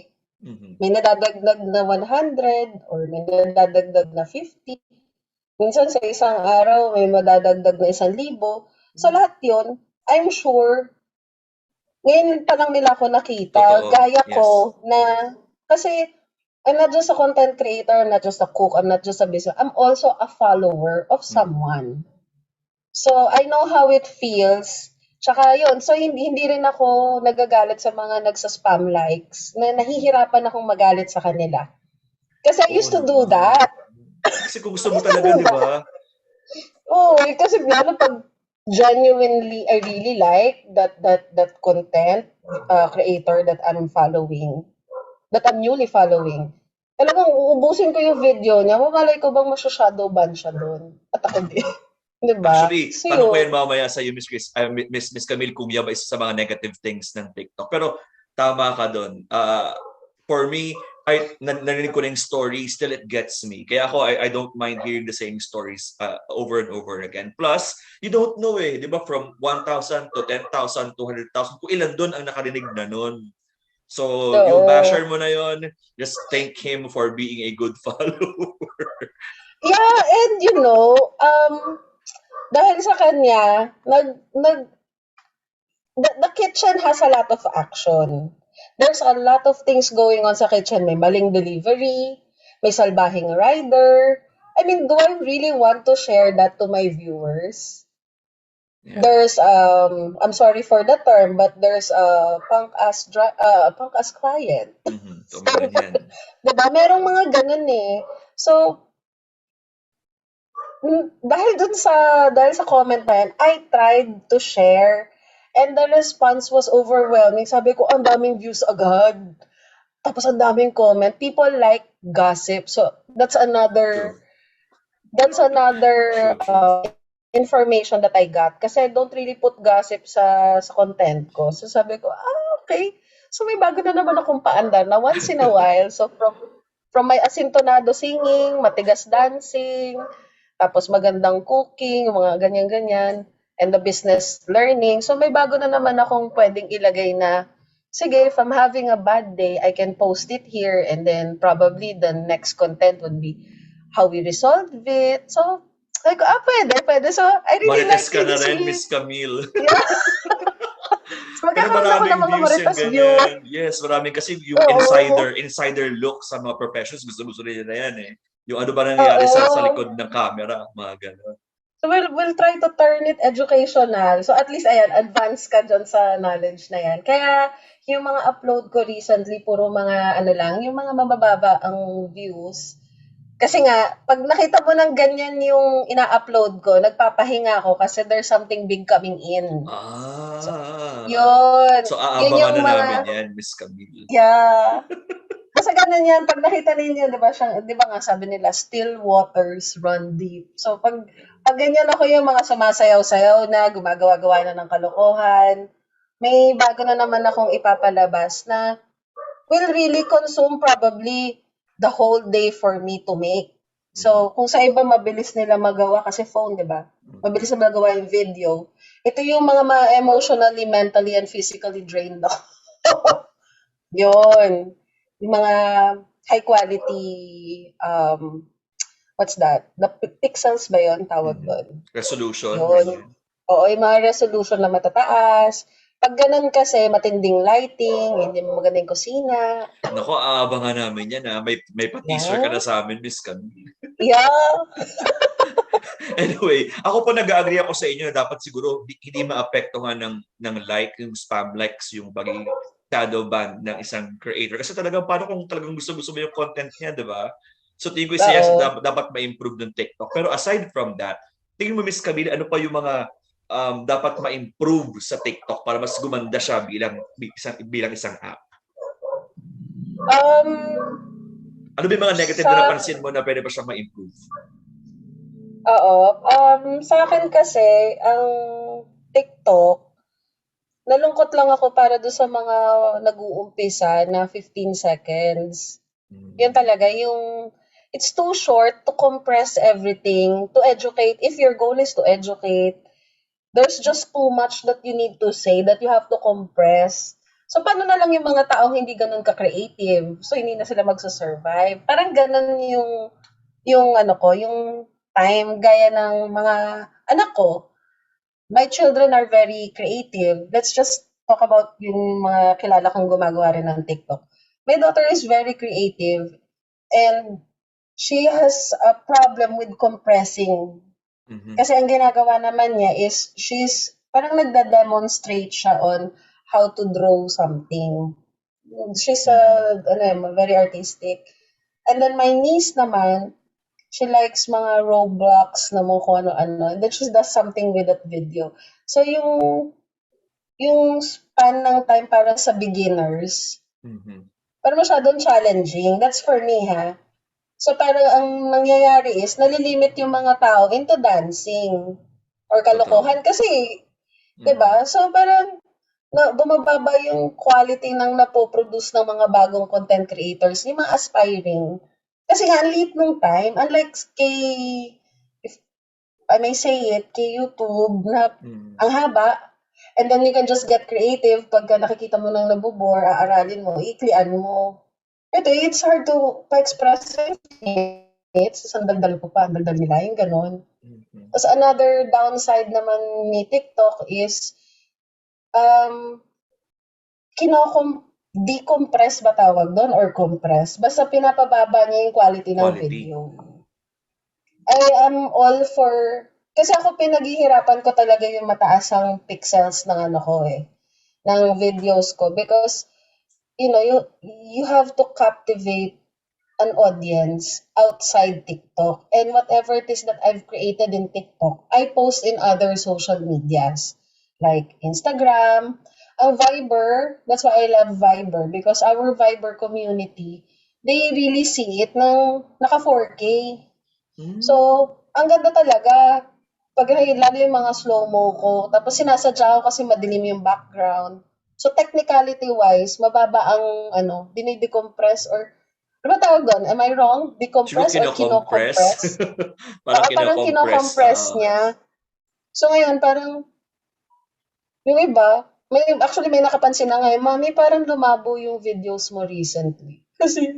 May nadadagdag na 100 or may nadadagdag na 50. Minsan sa isang araw, may madadagdag na 1,000. So, lahat yun, I'm sure, ngayon pa lang nila ako nakita. Totoo. Gaya Yes. ko na, kasi, I'm not just a content creator, I'm not just a cook, I'm not just a business, I'm also a follower of someone. So, I know how it feels. Tsaka yun, so hindi rin ako nagagalit sa mga nagsa-spam likes, na nahihirapan akong magalit sa kanila. Kasi I used to do that. Kasi kung gusto mo talaga, di ba? Oo, kasi lalo pag genuinely, I really like that content creator that I'm following, that I'm newly following. Talagang uubusin ko yung video niya, mamalay ko bang masya-shadow ban siya doon? At ako din. Diba? Actually, So, tanong ko yun. yan mamaya sa iyo, Miss Camille, kung yan ba isa sa mga negative things ng TikTok. Pero tama ka doon. For me, narinig ko na yung story, still it gets me. Kaya ako, I don't mind hearing the same stories over and over again. Plus, you don't know di ba, from 1,000 to 10,000 to 100,000, kung ilan doon ang nakarinig na nun. So, yung basher Oo. mo na yon, just thank him for being a good follower. Yeah, and dahil sa kanya, the kitchen has a lot of action. There's a lot of things going on sa kitchen. May maling delivery, may salbahing rider. I mean, do I really want to share that to my viewers? Yeah. There's I'm sorry for the term, but there's a punk as client. So, mga ganyan. Diba? Merong mga ganun eh. So, dahil sa comment na yan, I tried to share. And the response was overwhelming. Sabi ko, ang daming views agad. Tapos ang daming comment. People like gossip. So, True. that's another True. information that I got. Kasi I don't really put gossip sa content ko. So, sabi ko, okay. So, may bago na naman akong paandar na once in a while. So, from my asintonado singing, matigas dancing, tapos magandang cooking, mga ganyan-ganyan, and the business learning. So, may bago na naman akong pwedeng ilagay na, sige, if I'm having a bad day, I can post it here, and then probably the next content would be how we resolve it. So, like, pwede. So, I really like Marites ka na things rin, with, Miss Camille. yeah. So, Pero magkakaroon ako ng maraming mga views yung maritas view. ganyan. Yes, maraming kasi yung Oo. insider look sa mga professions, gusto-gusto nila na yan eh. Yung ano ba nangyayari sa Oo. likod ng camera, mga gano'n. So we'll try to turn it educational. So at least ayan, advance ka dyan sa knowledge na yan. Kaya yung mga upload ko recently, puro mga ano lang, yung mga mabababa ang views. Kasi nga, pag nakita mo ng ganyan yung ina-upload ko, nagpapahinga ako kasi there's something big coming in. So, yun. So Yun aabangan yung na mga, namin yan, Miss Camille. yeah. Kasi ganun yan, pag nakita ninyo, di ba nga sabi nila, still waters run deep. So pag ganyan ako yung mga sumasayaw-sayaw na, gumagawa-gawa na ng kalokohan, may bago na naman akong ipapalabas na will really consume probably the whole day for me to make. So, kung sa iba mabilis nila magawa kasi phone, di ba? Mabilis na magawa yung video. Ito yung mga emotionally, mentally, and physically drained ako. Yun. Yung mga high quality, what's that? The pixels ba yun tawag doon? Resolution, Yun. ganyan. Oo, yung mga resolution na matataas. Pag ganun kasi, matinding lighting, hindi mo magandang kusina. Nako, aabangan namin yan ha. May pa-teaser ka na Yeah. sa amin, Miss Camille. Yeah. Anyway, ako po nag-agree ako sa inyo na dapat siguro hindi maapektuhan ng like, yung spam likes, yung pagiging shadow ban ng isang creator. Kasi talagang paano kung talagang gusto mo yung content niya, di ba? So tingin ko isa yes, Oo. dapat ma-improve ng TikTok. Pero aside from that, tingin mo Miss Camille, ano pa yung mga dapat ma-improve sa TikTok para mas gumanda siya bilang isang app? Ano ba yung mga negative na napansin mo na pwede pa siyang ma-improve? Oo. Sa akin kasi, ang TikTok, nalungkot lang ako para doon sa mga nag-uumpisa na 15 seconds. Yun talaga, it's too short to compress everything, to educate. If your goal is to educate, there's just too much that you need to say that you have to compress. So, paano na lang yung mga taong hindi ganun ka-creative? So, hindi na sila magsasurvive. Parang ganun yung time, gaya ng mga anak ko. My children are very creative. Let's just talk about yung mga kilala kong gumagawa rin ng TikTok. My daughter is very creative and she has a problem with compressing. Kasi ang ginagawa naman niya is she's parang nagda-demonstrate siya on how to draw something. She's very artistic. And then my niece naman, she likes mga Roblox na mo kung ano-ano. And then she does something with that video. So yung span ng time para sa beginners, parang masyadong challenging. That's for me, ha? So parang ang nangyayari is, nalilimit yung mga tao into dancing or kalokohan. Kasi, di ba? So parang, na bumababa yung quality ng napoproduce ng mga bagong content creators, yung mga aspiring. Kasi nga, ang liit ng time, unlike kay, if I may say it, kay YouTube, na Mm. ang haba, and then you can just get creative pagka nakikita mo nang nabobore, aaralin mo, iklian mo. Ito, it's hard to express it. Isang daldal ko pa, ang daldal nila, yung ganon. Mhm. As another downside naman ni TikTok is, um, decompress ba tawag doon or compress? Basta pinapababa niya yung quality ng Quality. video. I am all for, kasi ako pinaghihirapan ko talaga yung mataas ang pixels ng ano ko ng videos ko because, you have to captivate an audience outside TikTok. And whatever it is that I've created in TikTok, I post in other social medias like Instagram, ang Viber. That's why I love Viber because our Viber community, they really see it ng naka 4K. So, Mm. ang ganda talaga. Pag lalo yung mga slow-mo ko, tapos sinasadya ko kasi madilim yung background. So, technicality-wise, mababa ang, dinidecompress or, ano ba tawag doon? Am I wrong? Siguro Decompress or kino-compress. kinocompress? Parang Parang kino-compress. kinocompress niya. So, ngayon, parang, yung iba, may nakapansin na ngayon, Mami, parang lumabo yung videos mo recently. Kasi,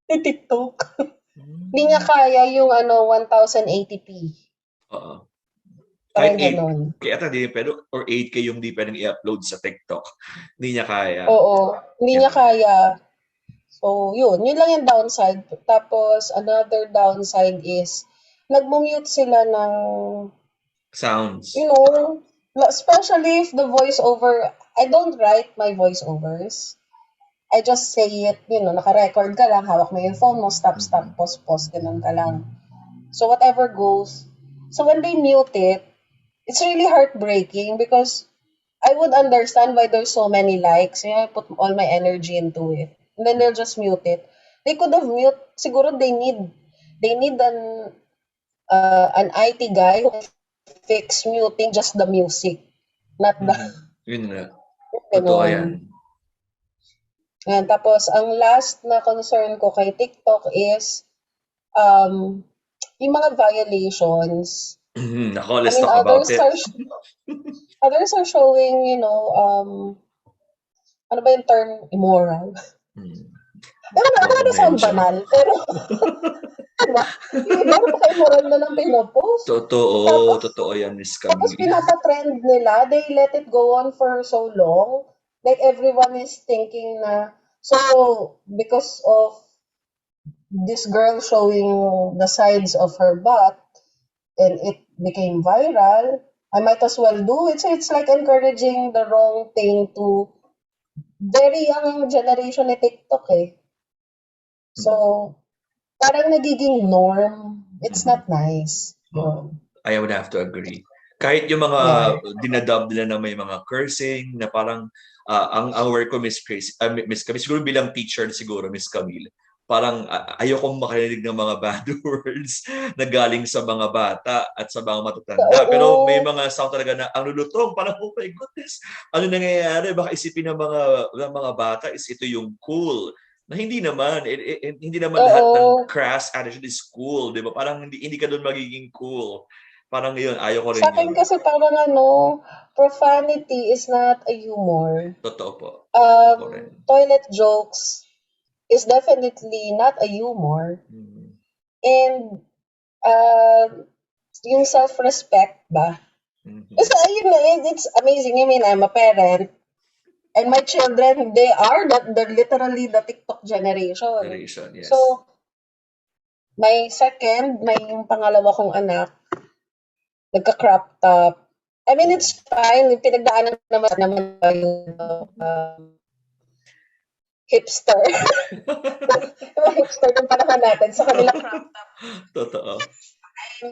ni TikTok. Hindi niya Mm. kaya yung 1080p. Oo. Kahit Parang 8, ganon. kaya ata di pero or 8K yung di pwedeng i-upload sa TikTok. Hindi niya kaya. Oo, hindi niya Yan. kaya. So, yun lang yung downside. Tapos, another downside is, nagmumute sila ng, Sounds. especially if the voiceover, I don't write my voiceovers. I just say it, naka-record ka lang, hawak mo yung phone mo, stop, Mhm. stop, pause, pause, ganun ka lang. So, whatever goes. So, when they mute it, it's really heartbreaking because I would understand why there's so many likes. I put all my energy into it. And then they'll just mute it. They could have mute, siguro they need an IT guy who fix muting just the music, not the Mhm. Yun nga. Totoo ganun. yan. Ayan, tapos ang last na concern ko kay TikTok is um yung mga violations. Nako, I let's mean, talk about it. others are showing, ano ba yung term? Immoral. Mm. Ano Huwag mo na sound mention. banal, pero diba? Yung iba napaka-immoral na ng pinopost. Totoo, Tapos, totoo yan, Miss tapos Camille. pinapa-trend nila, they let it go on for so long. Like everyone is thinking na, so because of this girl showing the sides of her butt and it became viral, I might as well do it. So it's like encouraging the wrong thing to very young generation ni TikTok eh. So, Mm. parang nagiging norm. It's Mhm. not nice. Oo. Yun. I would have to agree. Kahit yung mga Yeah. dinadub nila na may mga cursing na parang ang work ko Miss Camille siguro bilang teacher siguro Miss Camille. Parang ayokong makarinig ng mga bad words na galing sa mga bata at sa mga matatanda. Pero may Oo. mga sound talaga na ang lulutong, parang oh my goodness, ano nangyayari? Baka isipin ng mga bata is ito yung cool. Na hindi naman, hindi naman lahat ng Oo. crass attitude is cool, di ba? Parang hindi ka doon magiging cool. Parang yun, ayaw ko Sa rin akin yun. kasi parang profanity is not a humor. Totoo po. Ako rin. Toilet jokes is definitely not a humor. Mhm. And, uh, yung self-respect ba? Mhm. Kasi it's amazing. I mean, I'm a parent. And my children, they're literally the TikTok generation. Generation, yes. So, may yung pangalawa kong anak, nagka-crop top. I mean, it's fine. Pinagdaanan naman ba yung hipster. Yung hipster ng panahon natin sa kanila crop top. Totoo.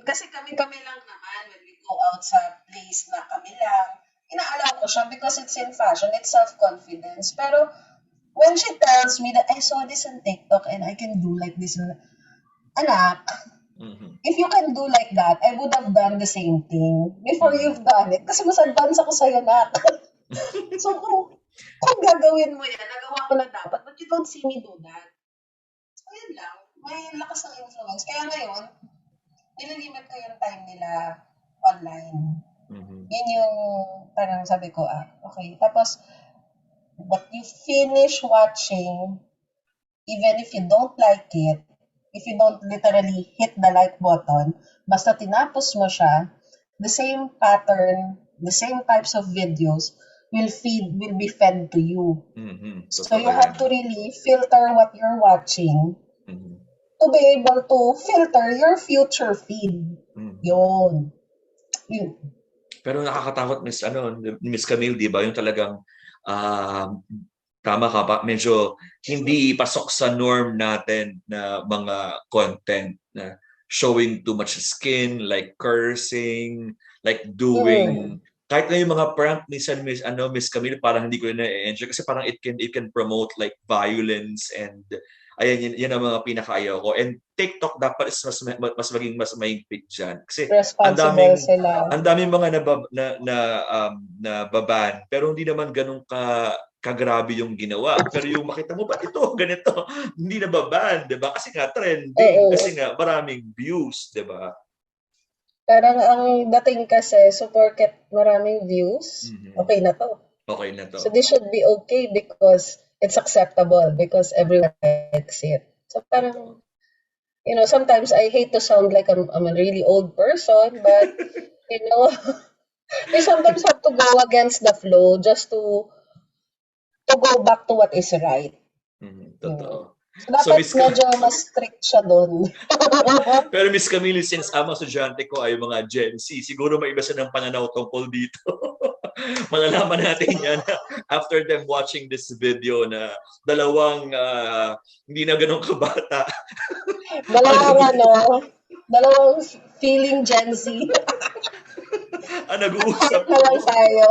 Kasi kami-kami lang naman when we go out sa place na kami lang. Inaalaw ko siya because it's in fashion, it's self-confidence. Pero when she tells me that I saw this on TikTok and I can do like this, anak, Mhm. if you can do like that, I would have done the same thing before Mhm. you've done it. Kasi mas advance ako sa'yo, nak. So, kung gagawin mo yan, nagawa ko na dapat, but you don't see me do that. So, yun lang. May lakas ng influence. Kaya ngayon, nililimit ko yung time nila online. Mhm. Yun yung parang sabi ko, okay. Tapos, but you finish watching, even if you don't like it, if you don't literally hit the like button, basta tinapos mo siya, the same pattern, the same types of videos will be fed to you. Mhm. So Totoo you yan. have to really filter what you're watching Mhm. to be able to filter your future feed. Mhm. Yun. Yun. Pero nakakatakot, Miss Camille, 'di ba? Yung talagang um, tama ka pa, medyo hindi pasok sa norm natin na mga content na showing too much skin, like cursing, like Mm. doing kahit na yung mga prank minsan Miss Camille, parang hindi ko na-enjoy kasi parang it can promote like violence and ayan yan ang mga pinakaayaw ko. And TikTok dapat is mas mahigpit diyan kasi ang Responsible daming sila. ang daming mga nababan pero hindi naman ganun kagrabe yung ginawa. Pero yung makita mo ba ito ganito, hindi nababan, 'di ba? Kasi nga trending, Oo. kasi nga maraming views, 'di ba? Parang ang dating kasi, so porket maraming views, Mhm. okay na to. Okay na So 'to. this should be okay because it's acceptable because everyone likes it. So Totoo. parang, sometimes I hate to sound like I'm a really old person, but, you know, you sometimes have to go against the flow just to go back to what is right. Yun. Totoo. So So dapat medyo mas strict siya doon. Pero Miss Camille, since ang mga estudyante ko ay mga Gen Z, siguro may iba silang pananaw tungkol dito. Malalaman natin yan after them watching this video na dalawang hindi na ganun kabata. Dalawang ang, dalawang feeling Gen Z. ang Kahit nag-uusap na lang po. tayo.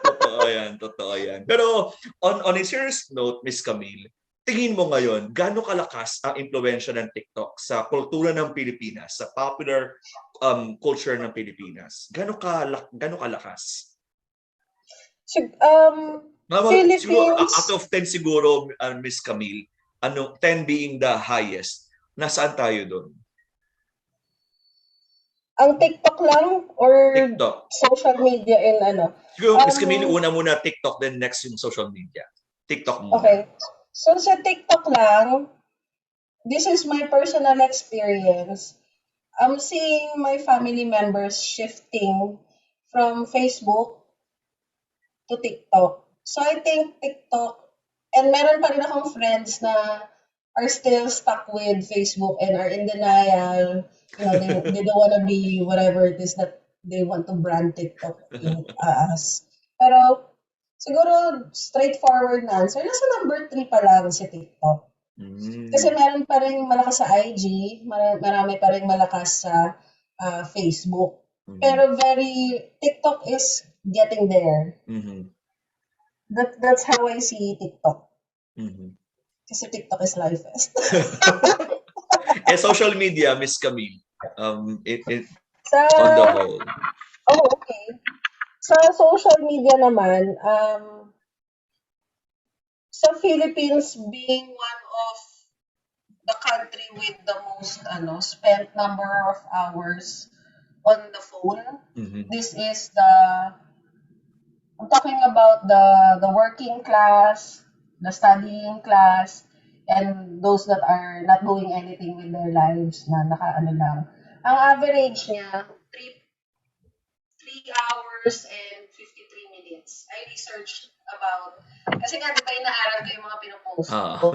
Totoo yan, totoo yan. Pero on a serious note, Miss Camille, tingin mo ngayon, gaano kalakas ang impluensya ng TikTok sa kultura ng Pilipinas, sa popular culture ng Pilipinas? Gaano kalakas? Sig- Siguro Philippines, out of 10 siguro, Miss Camille, 10 being the highest, nasaan tayo doon? ang TikTok lang or TikTok. social media in ano? Siguro, Miss Camille, Um, una muna TikTok, then next yung social media. TikTok muna. okay. So sa TikTok lang, this is my personal experience. I'm seeing my family members shifting from Facebook to TikTok. So I think TikTok, and meron pa rin akong friends na are still stuck with Facebook and are in denial. They don't want to be whatever it is that they want to brand TikTok as. Pero siguro straightforward na answer, nasa number 3 pa lang si TikTok. Kasi Mm. meron pa rin malakas sa IG, marami pa rin malakas sa Facebook. Mhm. Pero TikTok is getting there. Mhm. That's how I see TikTok. Mhm. Kasi TikTok is lifest. Social media, Miss Camille, it Sa, on the whole. okay. Sa social media naman, sa Philippines being one of the country with the most spent number of hours on the phone, Mhm. this is I'm talking about the working class, the studying class, and those that are not doing anything with their lives na naka-ano lang. Ang average niya, 3 hours and 53 minutes. I researched about, kasi nga, di ba inaaral ko yung mga pinopost Ah. ko.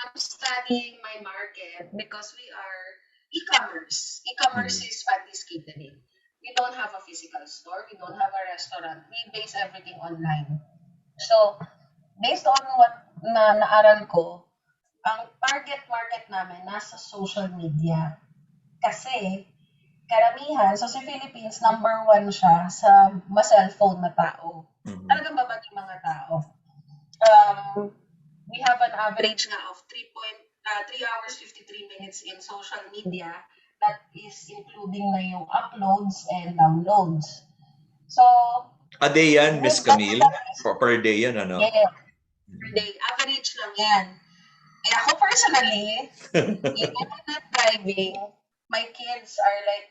I'm studying my market because we are e-commerce. E-commerce is Fandy's Catering. We don't have a physical store. We don't have a restaurant. We base everything online. So, based on what naaral ko, ang target market namin nasa social media. Kasi, karamihan, so si Philippines, number 1 siya sa ma-cellphone na tao. Mhm. Talagang babag yung mga tao. We have an average nga of 3 hours 53 minutes in social media. That is including na yung uploads and downloads. So, A day yan, Miss Good, that's Camille? nice. Per day yan, ano? Yeah, per day. Average lang yan. Eh, ako personally, even when I'm driving, my kids are like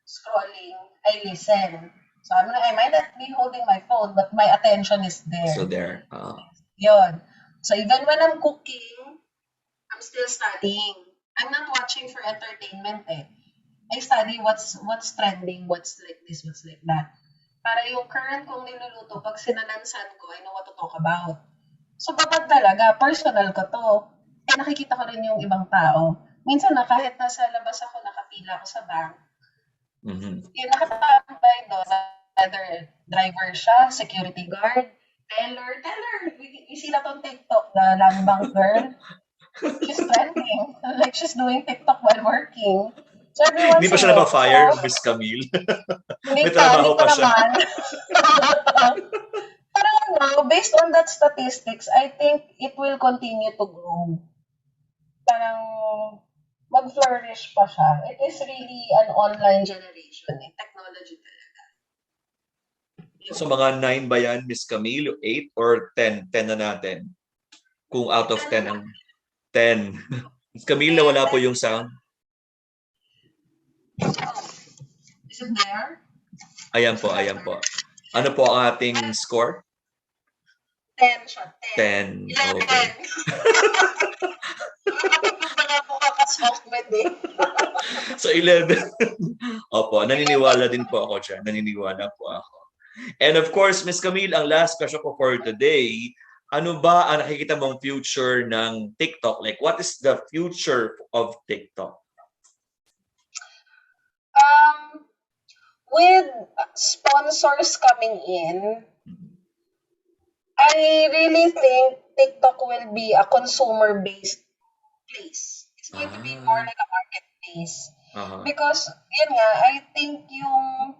scrolling, I listen. So I might not be holding my phone, but my attention is So there. there. Yun. So even when I'm cooking, I'm still studying. I'm not watching for entertainment eh. I study what's trending, what's like this, what's like that. Para yung current kong niluluto, pag sinanansan ko, I know what to talk about. So kapag talaga, personal ko to, eh nakikita ko rin yung ibang tao. Minsan na kahit nasa labas ako, nakapila ako sa bank, Mhm. yung nakatambay doon, whether driver siya, security guard, teller, you see that on TikTok, the land bank girl, she's trending. Like she's doing TikTok while working. So Hindi everyone's pa siya saying, na-fire, so, Miss Camille. hindi May hindi trabaho pa pa siya. naman. Pero based on that statistics, I think it will continue to grow. Parang mag-flourish pa siya. It is really an online generation. Technology talaga. So mga 9 ba yan, Miss Camille? 8 or 10? 10 na natin. Kung out of 10 ang 10. Miss Camille, nawala po yung sound. Is it there? Ayan po, ayan po. Ano po ang ating score? 10 siya. 10. 11. Okay. Pa nga po kakasokmed eh. So 11. Opo, naniniwala din po ako dyan. Naniniwala po ako. And of course, Miss Camille, ang last question ko for today, ano ba ang nakikita mong future ng TikTok? Like, what is the future of TikTok? With sponsors coming in, I really think TikTok will be a consumer-based place. It's going to be more like a marketplace. Because, yun nga, I think yung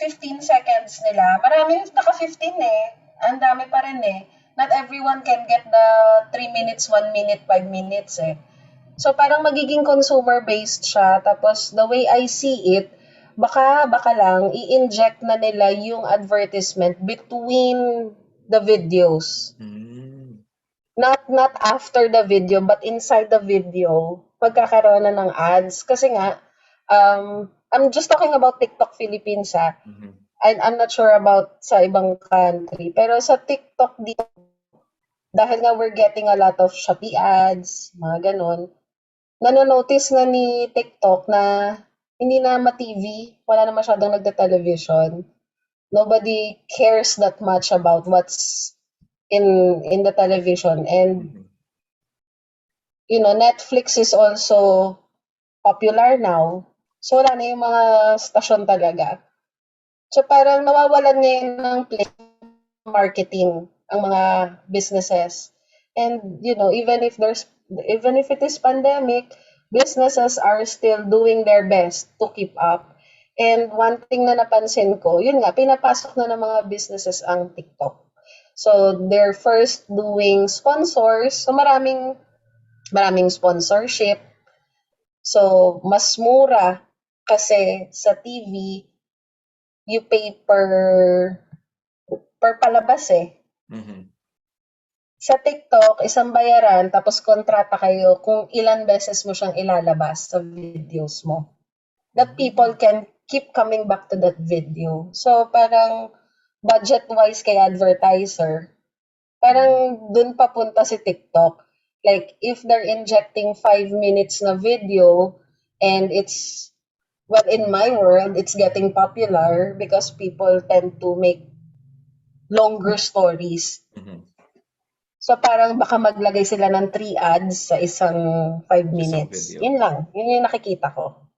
15 seconds nila, marami naka-15 eh. Ang dami pa rin eh. Not everyone can get the 3 minutes, 1 minute, 5 minutes eh. So parang magiging consumer-based siya. Tapos the way I see it, baka lang i-inject na nila yung advertisement between the videos. Not after the video, but inside the video, magkakaroon na ng ads. Kasi nga, I'm just talking about TikTok Philippines I'm not sure about sa ibang country. Pero sa TikTok dito, dahil nga we're getting a lot of Shopee ads, mga ganon, nanonotice na ni TikTok na hindi na ma-TV, wala na masyadong nagda-television. Nobody cares that much about what's in the television. And, Netflix is also popular now. So, wala na yung mga stasyon talaga. So, parang nawawalan ngayon ng place marketing ang mga businesses. And, even if it is pandemic, businesses are still doing their best to keep up. And one thing na napansin ko, yun nga, pinapasok na ng mga businesses ang TikTok. So, they're first doing sponsors. So, maraming sponsorship. So, mas mura kasi sa TV, you pay per palabas eh. Sa TikTok, isang bayaran, tapos kontrata kayo kung ilan beses mo siyang ilalabas sa videos mo. That people can keep coming back to that video. So, parang budget-wise kay advertiser, parang dun papunta si TikTok. Like, if they're injecting 5 minutes na video, and it's, well, in my world, it's getting popular because people tend to make longer stories. So, parang baka maglagay sila ng 3 ads sa isang 5 minutes. video. Yun lang. Yun yung nakikita ko.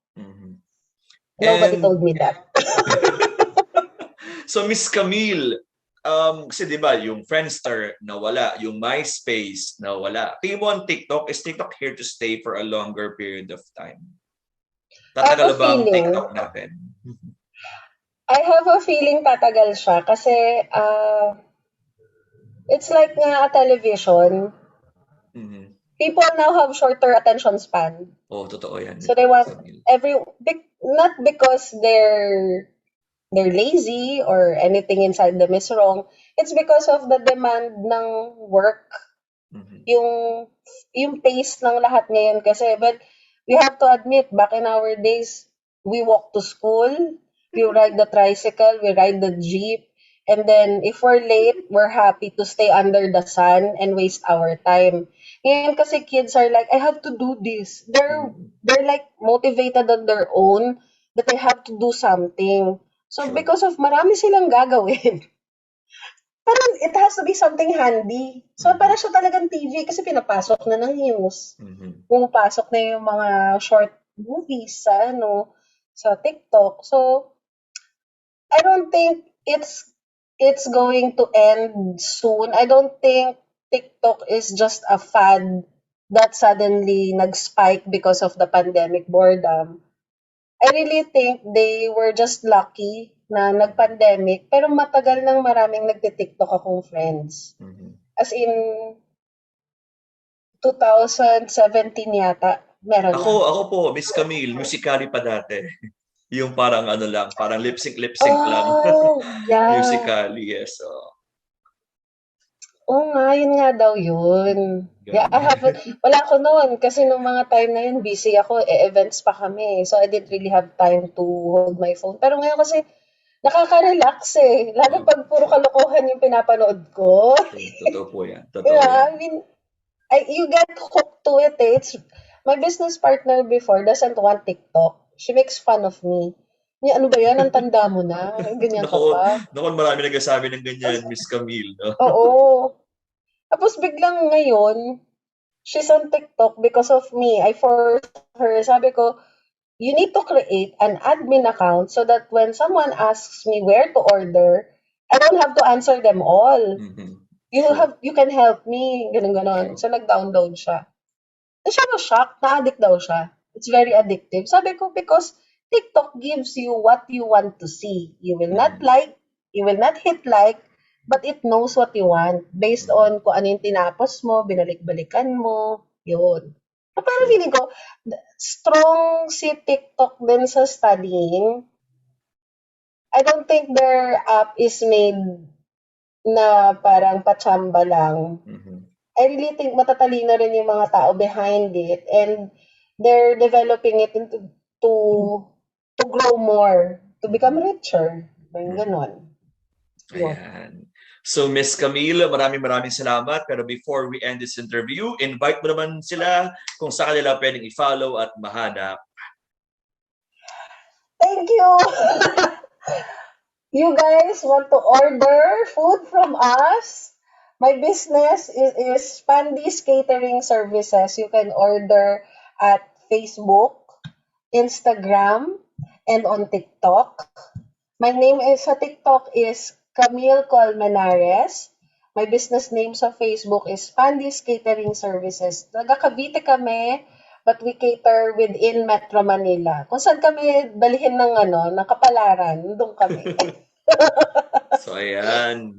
Nobody And- told me that. So, Miss Camille, kasi di ba, yung Friendster nawala, yung MySpace nawala. Tingin mo ang TikTok, is TikTok here to stay for a longer period of time? Tatagal ba ang feeling. TikTok natin? I have a feeling tatagal siya kasi it's like nga a television. People now have shorter attention span. Oh, totoo yan. So they want not because they're they're lazy or anything inside them is wrong, it's because of the demand ng work, Mhm. yung pace ng lahat ngayon kasi. But we have to admit, back in our days, we walk to school, we ride the tricycle, we ride the jeep, and then if we're late, we're happy to stay under the sun and waste our time. Ngayon kasi kids are like, I have to do this. Mhm. They're like motivated on their own that they have to do something. So True. because of marami silang gagawin, parang it has to be something handy. So, Mhm. para siya talagang TV kasi pinapasok na ng news. Mhm. Pumapasok na yung mga short movies sa sa TikTok. So, I don't think it's going to end soon. I don't think TikTok is just a fad that suddenly nag-spike because of the pandemic boredom. I really think they were just lucky na nag-pandemic, pero matagal nang maraming nagti-TikTok akong friends. Mhm. As in, 2017 yata, meron na. Ako po, Miss Camille, Musically pa dati. Yung parang ano lang, parang lip sync lang. Oh, yeah. Musically, yes. So, Oo nga, yun nga daw yun. Yeah, I ganun. haven't, wala ako noon kasi nung mga time na yun, busy ako, events pa kami. So, I didn't really have time to hold my phone. Pero ngayon kasi, nakaka-relax eh. Lalo pag puro True. kalokohan yung pinapanood ko. True. Totoo po yan. Totoo Yeah, yan. I mean, you get hooked to it eh. My business partner before doesn't want TikTok. She makes fun of me. Niya, ano ba yan? Ang tanda mo na. Ganyan ka Nako, pa. nako, marami nagsasabi ng Tapos, ganyan, Miss Camille, no? oo. Tapos biglang ngayon, she's on TikTok because of me. I forced her. Sabi ko, you need to create an admin account so that when someone asks me where to order, I don't have to answer them all. Mhm. True. You can help me. Ganun ganon. True. So nag-download siya. Na siya na-shock, na-addict daw siya. It's very addictive. Sabi ko, because TikTok gives you what you want to see. You will not Mhm. like, you will not hit like, but it knows what you want based Mhm. on kung ano yung tinapos mo, binalik-balikan mo, yun. So, pero True. feeling ko, strong si TikTok din sa studying. I don't think their app is made na parang patsamba lang. Mhm. I really think matatalino rin yung mga tao behind it and they're developing it into to to grow more, to become Mhm. richer. Yung Mhm. ganon. Yun. Ayan. So, Miss Camille, maraming salamat. Pero before we end this interview, invite mo naman sila kung saan nila pwedeng i-follow at mahanap. Thank you! You guys want to order food from us? My business is Pandy's Catering Services. You can order at Facebook, Instagram, and on TikTok. My name is sa TikTok is Camille Colmenares. My business name sa Facebook is Pandy's Catering Services. Taga Cavite kami, but we cater within Metro Manila. Kung saan kami dalhin ng ng kapalaran, doon kami. So, ayan.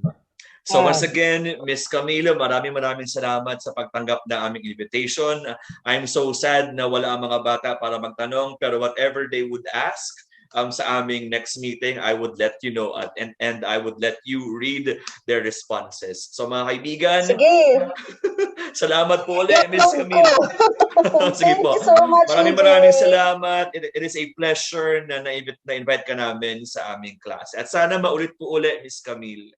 So once Yan. again, Miss Camilo, maraming salamat sa pagtanggap ng aming invitation. I'm so sad na wala ang mga bata para magtanong, pero whatever they would ask sa aming next meeting, I would let you know and I would let you read their responses. So mga kaibigan, Sige, salamat po ulit, Miss itlog ko. Camille. Sige Thank po. you so much, EJ. Maraming salamat. It is a pleasure na na-invite ka namin sa aming class. At sana maulit po ulit, Miss Camille.